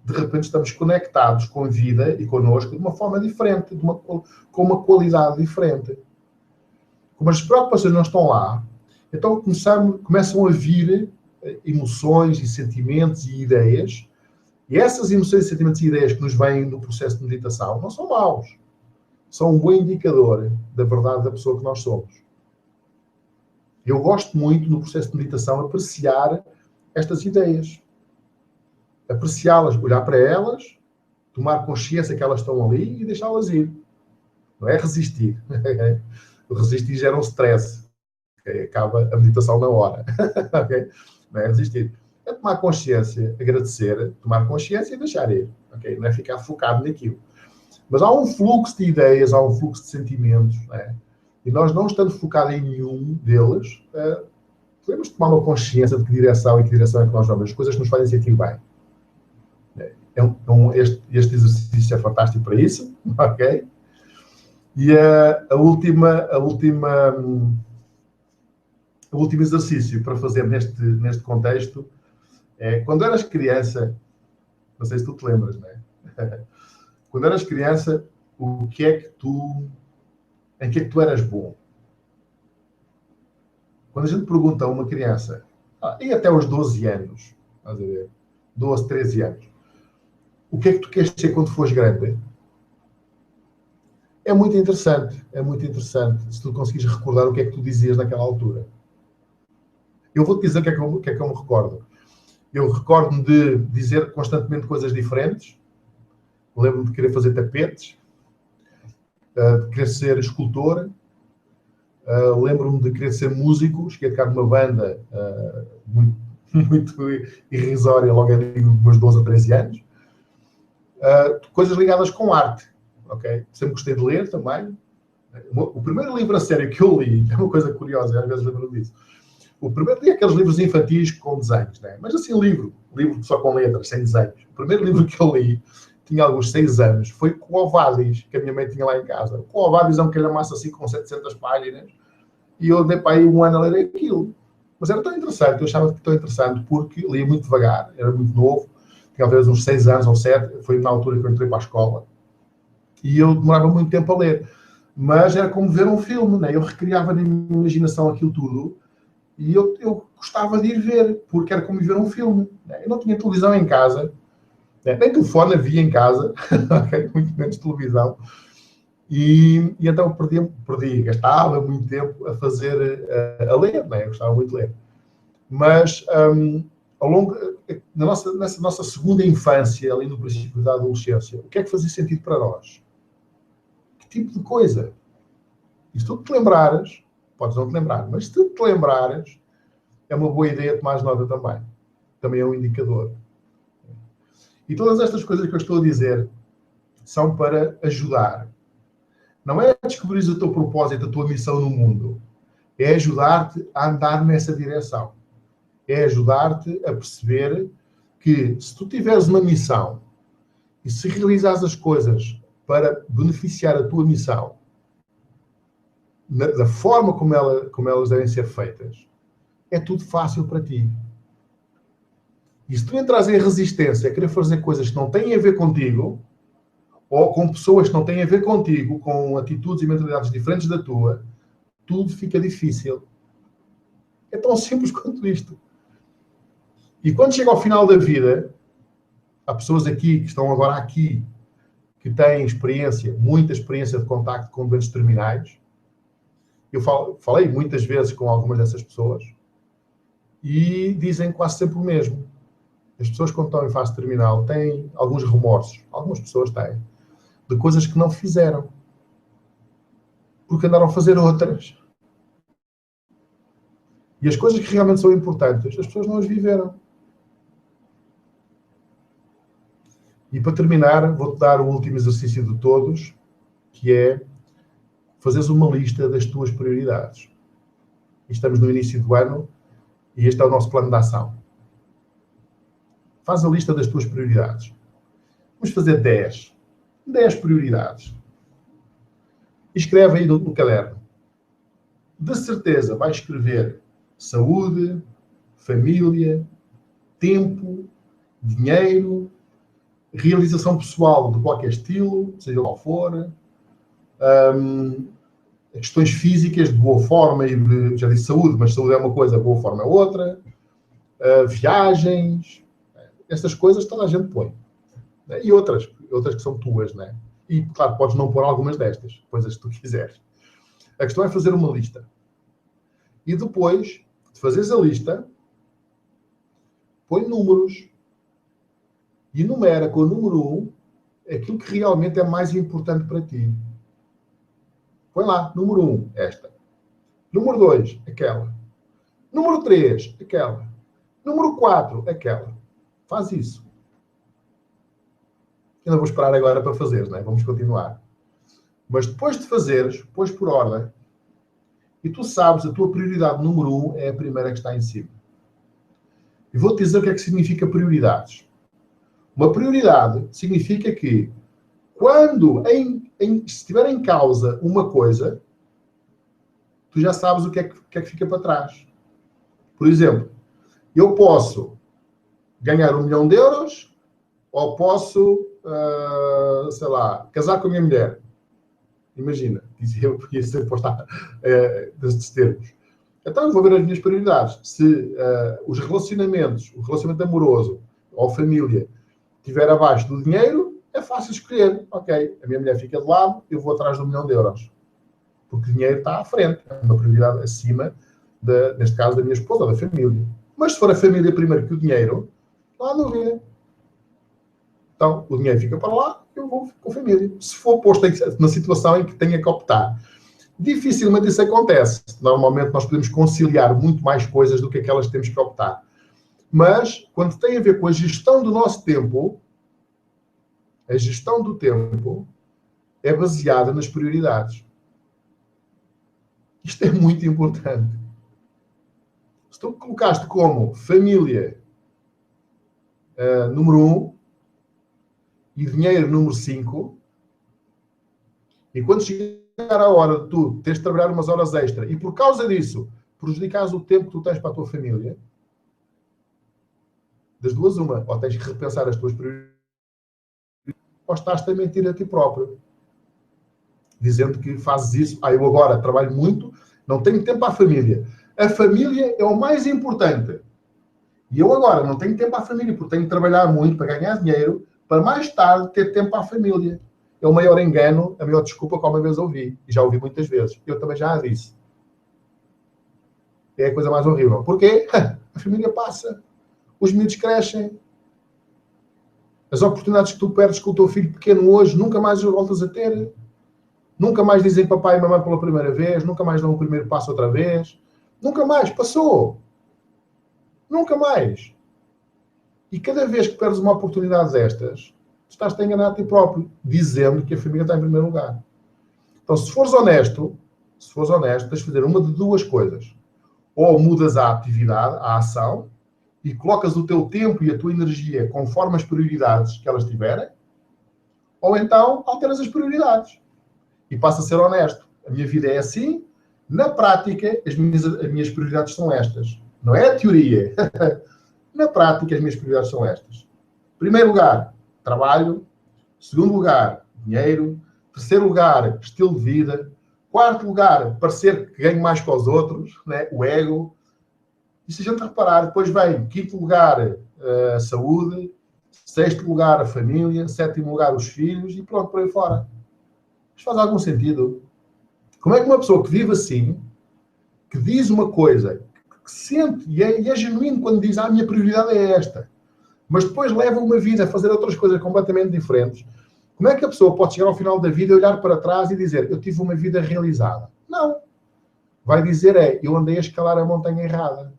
Speaker 1: De repente estamos conectados com a vida e connosco de uma forma diferente, com uma qualidade diferente. Como as preocupações não estão lá, então começam a vir emoções e sentimentos e ideias, e essas emoções, sentimentos e ideias que nos vêm no processo de meditação não são maus. São um bom indicador da verdade da pessoa que nós somos. Eu gosto muito, no processo de meditação, apreciar estas ideias. Apreciá-las, olhar para elas, tomar consciência que elas estão ali e deixá-las ir. Não é resistir. O resistir gera um stress. Acaba a meditação na hora. Não é resistir. É tomar consciência, agradecer, tomar consciência e deixar ir. Não é ficar focado naquilo. Mas há um fluxo de ideias, há um fluxo de sentimentos, e nós não estando focados em nenhum deles, podemos tomar uma consciência de que direção é que nós vamos, as coisas que nos fazem sentir bem. Este exercício é fantástico para isso, ok? E o último exercício para fazer neste contexto é, quando eras criança, Não sei se tu te lembras, não é? Quando eras criança, em que é que tu eras bom? Quando a gente pergunta a uma criança, e até aos 12 anos, estás a ver? 12, 13 anos, o que é que tu queres ser quando fores grande? É muito interessante, se tu conseguires recordar o que é que tu dizias naquela altura. Eu vou-te dizer o que é que eu me recordo. Eu recordo-me de dizer constantemente coisas diferentes. Lembro-me de querer fazer tapetes, de querer ser escultor. Lembro-me de querer ser músico. Cheguei a tocar numa banda muito, muito irrisória logo ali nos meus 12 a 13 anos. Coisas ligadas com arte. Okay? Sempre gostei de ler também. O primeiro livro a sério que eu li, é uma coisa curiosa, às vezes lembro disso. O primeiro li aqueles livros infantis com desenhos, né? Mas assim, livro só com letras, sem desenhos. O primeiro livro que eu li, tinha alguns 6 anos, foi com o Ovadis, que a minha mãe tinha lá em casa. O Ovadis é um calhamaço assim com 700 páginas, e eu dei para aí um ano a ler aquilo. Mas era tão interessante, eu achava que tão interessante, porque lia muito devagar, era muito novo, tinha talvez uns 6 anos ou 7, foi na altura que eu entrei para a escola, e eu demorava muito tempo a ler. Mas era como ver um filme, né? Eu recriava na minha imaginação aquilo tudo, e eu gostava de ir ver, porque era como ver um filme. Né? Eu não tinha televisão em casa, né? Nem telefone havia em casa, muito menos televisão. E então gastava muito tempo a fazer, a ler, né? Eu gostava muito de ler. Mas ao longo, nessa nossa segunda infância, ali no princípio da adolescência, o que é que fazia sentido para nós? Que tipo de coisa? E se tu te lembrares, podes não te lembrar, mas se tu te lembrares, é uma boa ideia tomar nota também. Também é um indicador. E todas estas coisas que eu estou a dizer são para ajudar. Não é descobrir o teu propósito, a tua missão no mundo. É ajudar-te a andar nessa direção. É ajudar-te a perceber que se tu tiveres uma missão e se realizares as coisas para beneficiar a tua missão, da forma como elas devem ser feitas, é tudo fácil para ti. E se tu entras em resistência a querer fazer coisas que não têm a ver contigo, ou com pessoas que não têm a ver contigo, com atitudes e mentalidades diferentes da tua, tudo fica difícil. É tão simples quanto isto. E quando chega ao final da vida, há pessoas aqui, que estão agora aqui, que têm experiência, muita experiência de contacto com doentes terminais. Eu falei muitas vezes com algumas dessas pessoas e dizem quase sempre o mesmo. As pessoas, quando estão em fase terminal, têm alguns remorsos. Algumas pessoas têm. De coisas que não fizeram. Porque andaram a fazer outras. E as coisas que realmente são importantes, as pessoas não as viveram. E para terminar, vou-te dar o último exercício de todos, que é fazeres uma lista das tuas prioridades. Estamos no início do ano e este é o nosso plano de ação. Faz a lista das tuas prioridades. Vamos fazer 10. 10 prioridades. Escreve aí no caderno. De certeza vai escrever saúde, família, tempo, dinheiro, realização pessoal de qualquer estilo, seja qual for, questões físicas de boa forma e de, já disse saúde, mas saúde é uma coisa, boa forma é outra, viagens, estas coisas toda a gente põe. E outras que são tuas, né? E, claro, podes não pôr algumas destas, coisas que tu quiseres. A questão é fazer uma lista. E depois de fazeres a lista, põe números. E enumera com o número 1 aquilo que realmente é mais importante para ti. Põe lá, número 1, esta. Número 2, aquela. Número 3, aquela. Número 4, aquela. Faz isso. Eu não vou esperar agora para fazer, não é? Vamos continuar. Mas depois de fazeres, pões por ordem. E tu sabes, a tua prioridade número 1 é a primeira que está em cima. E vou-te dizer o que é que significa prioridades. Uma prioridade significa que quando estiver em causa uma coisa, tu já sabes o que é que fica para trás. Por exemplo, eu posso ganhar 1 milhão de euros ou posso, sei lá, casar com a minha mulher. Imagina, dizia eu que ia ser postar desses termos. Então eu vou ver as minhas prioridades. Se os relacionamentos, o relacionamento amoroso ou família estiver abaixo do dinheiro, é fácil escolher. Ok, a minha mulher fica de lado, eu vou atrás de 1 milhão de euros. Porque o dinheiro está à frente, é uma prioridade acima, neste caso, da minha esposa, da família. Mas se for a família primeiro que o dinheiro, não há dúvida. Então, o dinheiro fica para lá, eu vou com a família. Se for posto na situação em que tenha que optar. Dificilmente isso acontece. Normalmente nós podemos conciliar muito mais coisas do que aquelas que temos que optar. Mas, quando tem a ver com a gestão do nosso tempo, a gestão do tempo é baseada nas prioridades. Isto é muito importante. Se tu colocaste como família número 1 e dinheiro número 5, e quando chegar a hora de tu teres de trabalhar umas horas extra e por causa disso prejudicares o tempo que tu tens para a tua família, das duas uma, ou tens que repensar as tuas prioridades, ou estás-te a mentir a ti próprio, dizendo que fazes isso, eu agora trabalho muito, não tenho tempo para a família. A família é o mais importante. E eu agora não tenho tempo para a família, porque tenho que trabalhar muito para ganhar dinheiro, para mais tarde ter tempo para a família. É o maior engano, a maior desculpa que uma vez ouvi. E já ouvi muitas vezes. Eu também já a disse. É a coisa mais horrível. Porquê? A família passa. Os miúdos crescem. As oportunidades que tu perdes com o teu filho pequeno hoje, nunca mais os voltas a ter. Nunca mais dizem papai e mamãe pela primeira vez. Nunca mais dão o primeiro passo outra vez. Nunca mais. Passou. Nunca mais. E cada vez que perdes uma oportunidade destas, estás-te a enganar a ti próprio, dizendo que a família está em primeiro lugar. Então, se fores honesto, tens de fazer uma de duas coisas. Ou mudas a atividade, a ação, e colocas o teu tempo e a tua energia conforme as prioridades que elas tiverem, ou então alteras as prioridades. E passa a ser honesto. A minha vida é assim, na prática, as minhas prioridades são estas. Não é a teoria. Na prática, as minhas prioridades são estas. Primeiro lugar, trabalho. Segundo lugar, dinheiro. Terceiro lugar, estilo de vida. Quarto lugar, parecer que ganho mais que os outros, né? O ego. E se a gente reparar, depois vem quinto lugar, a saúde. Sexto lugar, a família. Sétimo lugar, os filhos. E pronto, por aí fora. Isto faz algum sentido? Como é que uma pessoa que vive assim, que diz uma coisa, que sente, e é genuíno quando diz, a minha prioridade é esta, mas depois leva uma vida a fazer outras coisas completamente diferentes, como é que a pessoa pode chegar ao final da vida e olhar para trás e dizer, eu tive uma vida realizada? Não. Vai dizer, eu andei a escalar a montanha errada.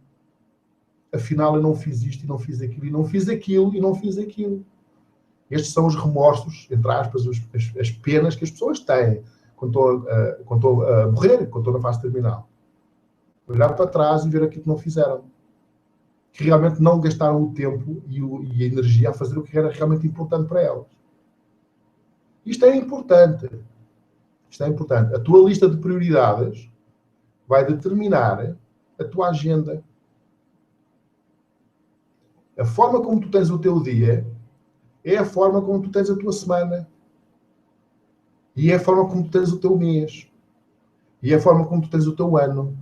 Speaker 1: Afinal, eu não fiz isto e não fiz aquilo, e não fiz aquilo, e não fiz aquilo. Estes são os remorsos, entre aspas, as penas que as pessoas têm quando estou a morrer, quando estou na fase terminal. Olhar para trás e ver aquilo que não fizeram. Que realmente não gastaram o tempo e a energia a fazer o que era realmente importante para elas. Isto é importante. Isto é importante. A tua lista de prioridades vai determinar a tua agenda. A forma como tu tens o teu dia é a forma como tu tens a tua semana. E é a forma como tu tens o teu mês. E é a forma como tu tens o teu ano.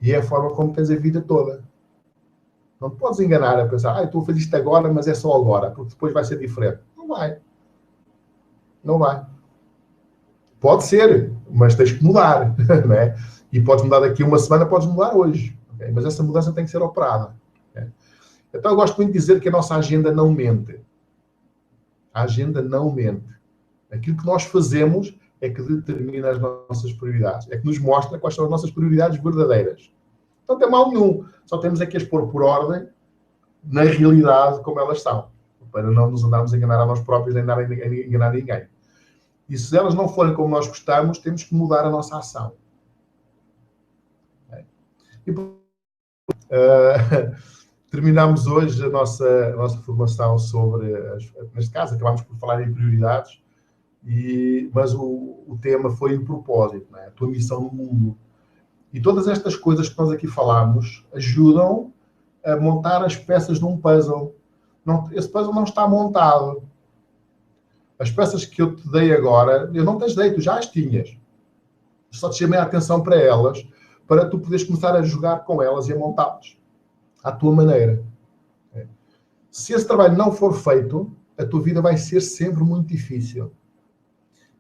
Speaker 1: E é a forma como tens a vida toda. Não te podes enganar a pensar, estou a fazer isto agora, mas é só agora, porque depois vai ser diferente. Não vai. Não vai. Pode ser, mas tens que mudar. Não é? E podes mudar daqui a uma semana, podes mudar hoje. Okay? Mas essa mudança tem que ser operada. Okay? Então eu gosto muito de dizer que a nossa agenda não mente. A agenda não mente. Aquilo que nós fazemos é que determina as nossas prioridades. É que nos mostra quais são as nossas prioridades verdadeiras. Não tem mal nenhum. Só temos é que as pôr por ordem na realidade como elas são. Para não nos andarmos a enganar a nós próprios, nem enganar ninguém. E se elas não forem como nós gostamos, temos que mudar a nossa ação. E, terminamos hoje a nossa formação sobre, neste caso, acabámos por falar em prioridades, mas o tema foi o propósito, não é? A tua missão no mundo. E todas estas coisas que nós aqui falámos ajudam a montar as peças num puzzle. Esse puzzle não está montado. As peças que eu te dei agora, eu não te as dei, tu já as tinhas. Só te chamei a atenção para elas, para tu poderes começar a jogar com elas e a montá-las à tua maneira. Se esse trabalho não for feito, a tua vida vai ser sempre muito difícil.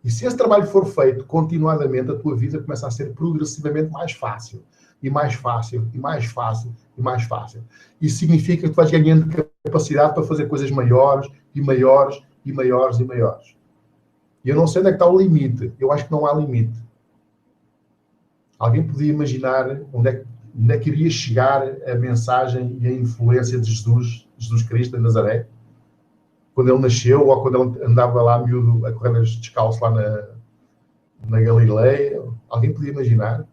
Speaker 1: E se esse trabalho for feito continuadamente, a tua vida começa a ser progressivamente mais fácil. E mais fácil, e mais fácil, e mais fácil. Isso significa que tu vais ganhando capacidade para fazer coisas maiores, e maiores, e maiores, e maiores. E eu não sei onde é que está o limite. Eu acho que não há limite. Alguém podia imaginar onde é que iria chegar a mensagem e a influência de Jesus Cristo em Nazaré? Quando ele nasceu, ou quando ele andava lá miúdo a correr descalço lá na Galileia? Alguém podia imaginar?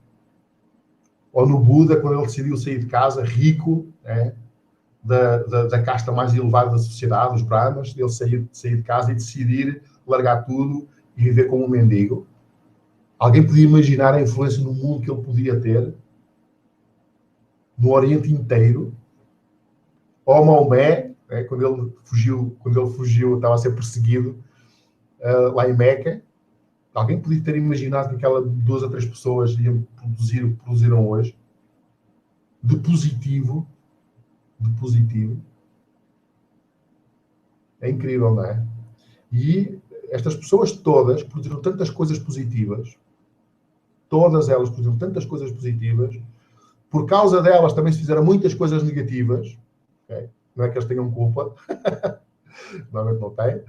Speaker 1: Ou no Buda, quando ele decidiu sair de casa, rico, da casta mais elevada da sociedade, os Brahmas, ele sair de casa e decidir largar tudo e viver como um mendigo? Alguém podia imaginar a influência no mundo que ele podia ter? No Oriente inteiro? Ou Maomé, quando ele fugiu, estava a ser perseguido lá em Meca. Alguém podia ter imaginado que aquelas 2 a 3 pessoas iam produzir o que produziram hoje? De positivo. É incrível, não é? E estas pessoas todas produziram tantas coisas positivas, todas elas produziram tantas coisas positivas, por causa delas também se fizeram muitas coisas negativas, okay? Não é que eles tenham culpa, normalmente não têm,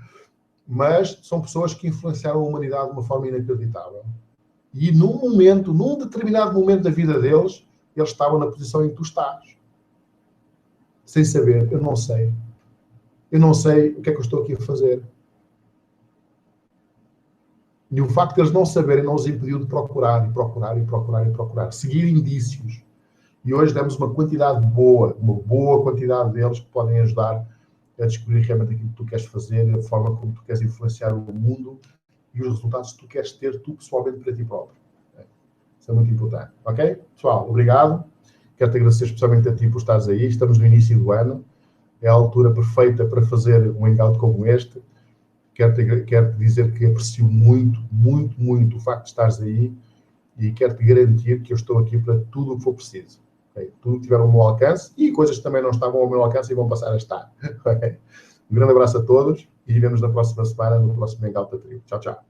Speaker 1: mas são pessoas que influenciaram a humanidade de uma forma inacreditável. E num determinado momento da vida deles, eles estavam na posição em que tu estás. Sem saber, eu não sei. Eu não sei o que é que eu estou aqui a fazer. E o facto de eles não saberem não os impediu de procurar, e procurar, e procurar, e procurar. Seguir indícios. E hoje demos uma boa quantidade deles que podem ajudar a descobrir realmente aquilo que tu queres fazer, a forma como tu queres influenciar o mundo e os resultados que tu queres ter tu pessoalmente para ti próprio. Isso é muito importante. Ok? Pessoal, obrigado. Quero-te agradecer especialmente a ti por estares aí. Estamos no início do ano. É a altura perfeita para fazer um hangout como este. Quero-te dizer que aprecio muito, muito, muito o facto de estares aí e quero-te garantir que eu estou aqui para tudo o que for preciso. Okay? Tudo que tiver ao meu alcance e coisas que também não estavam ao meu alcance e vão passar a estar. Okay? Um grande abraço a todos e vemos na próxima semana no próximo hangout da tribo. Tchau, tchau.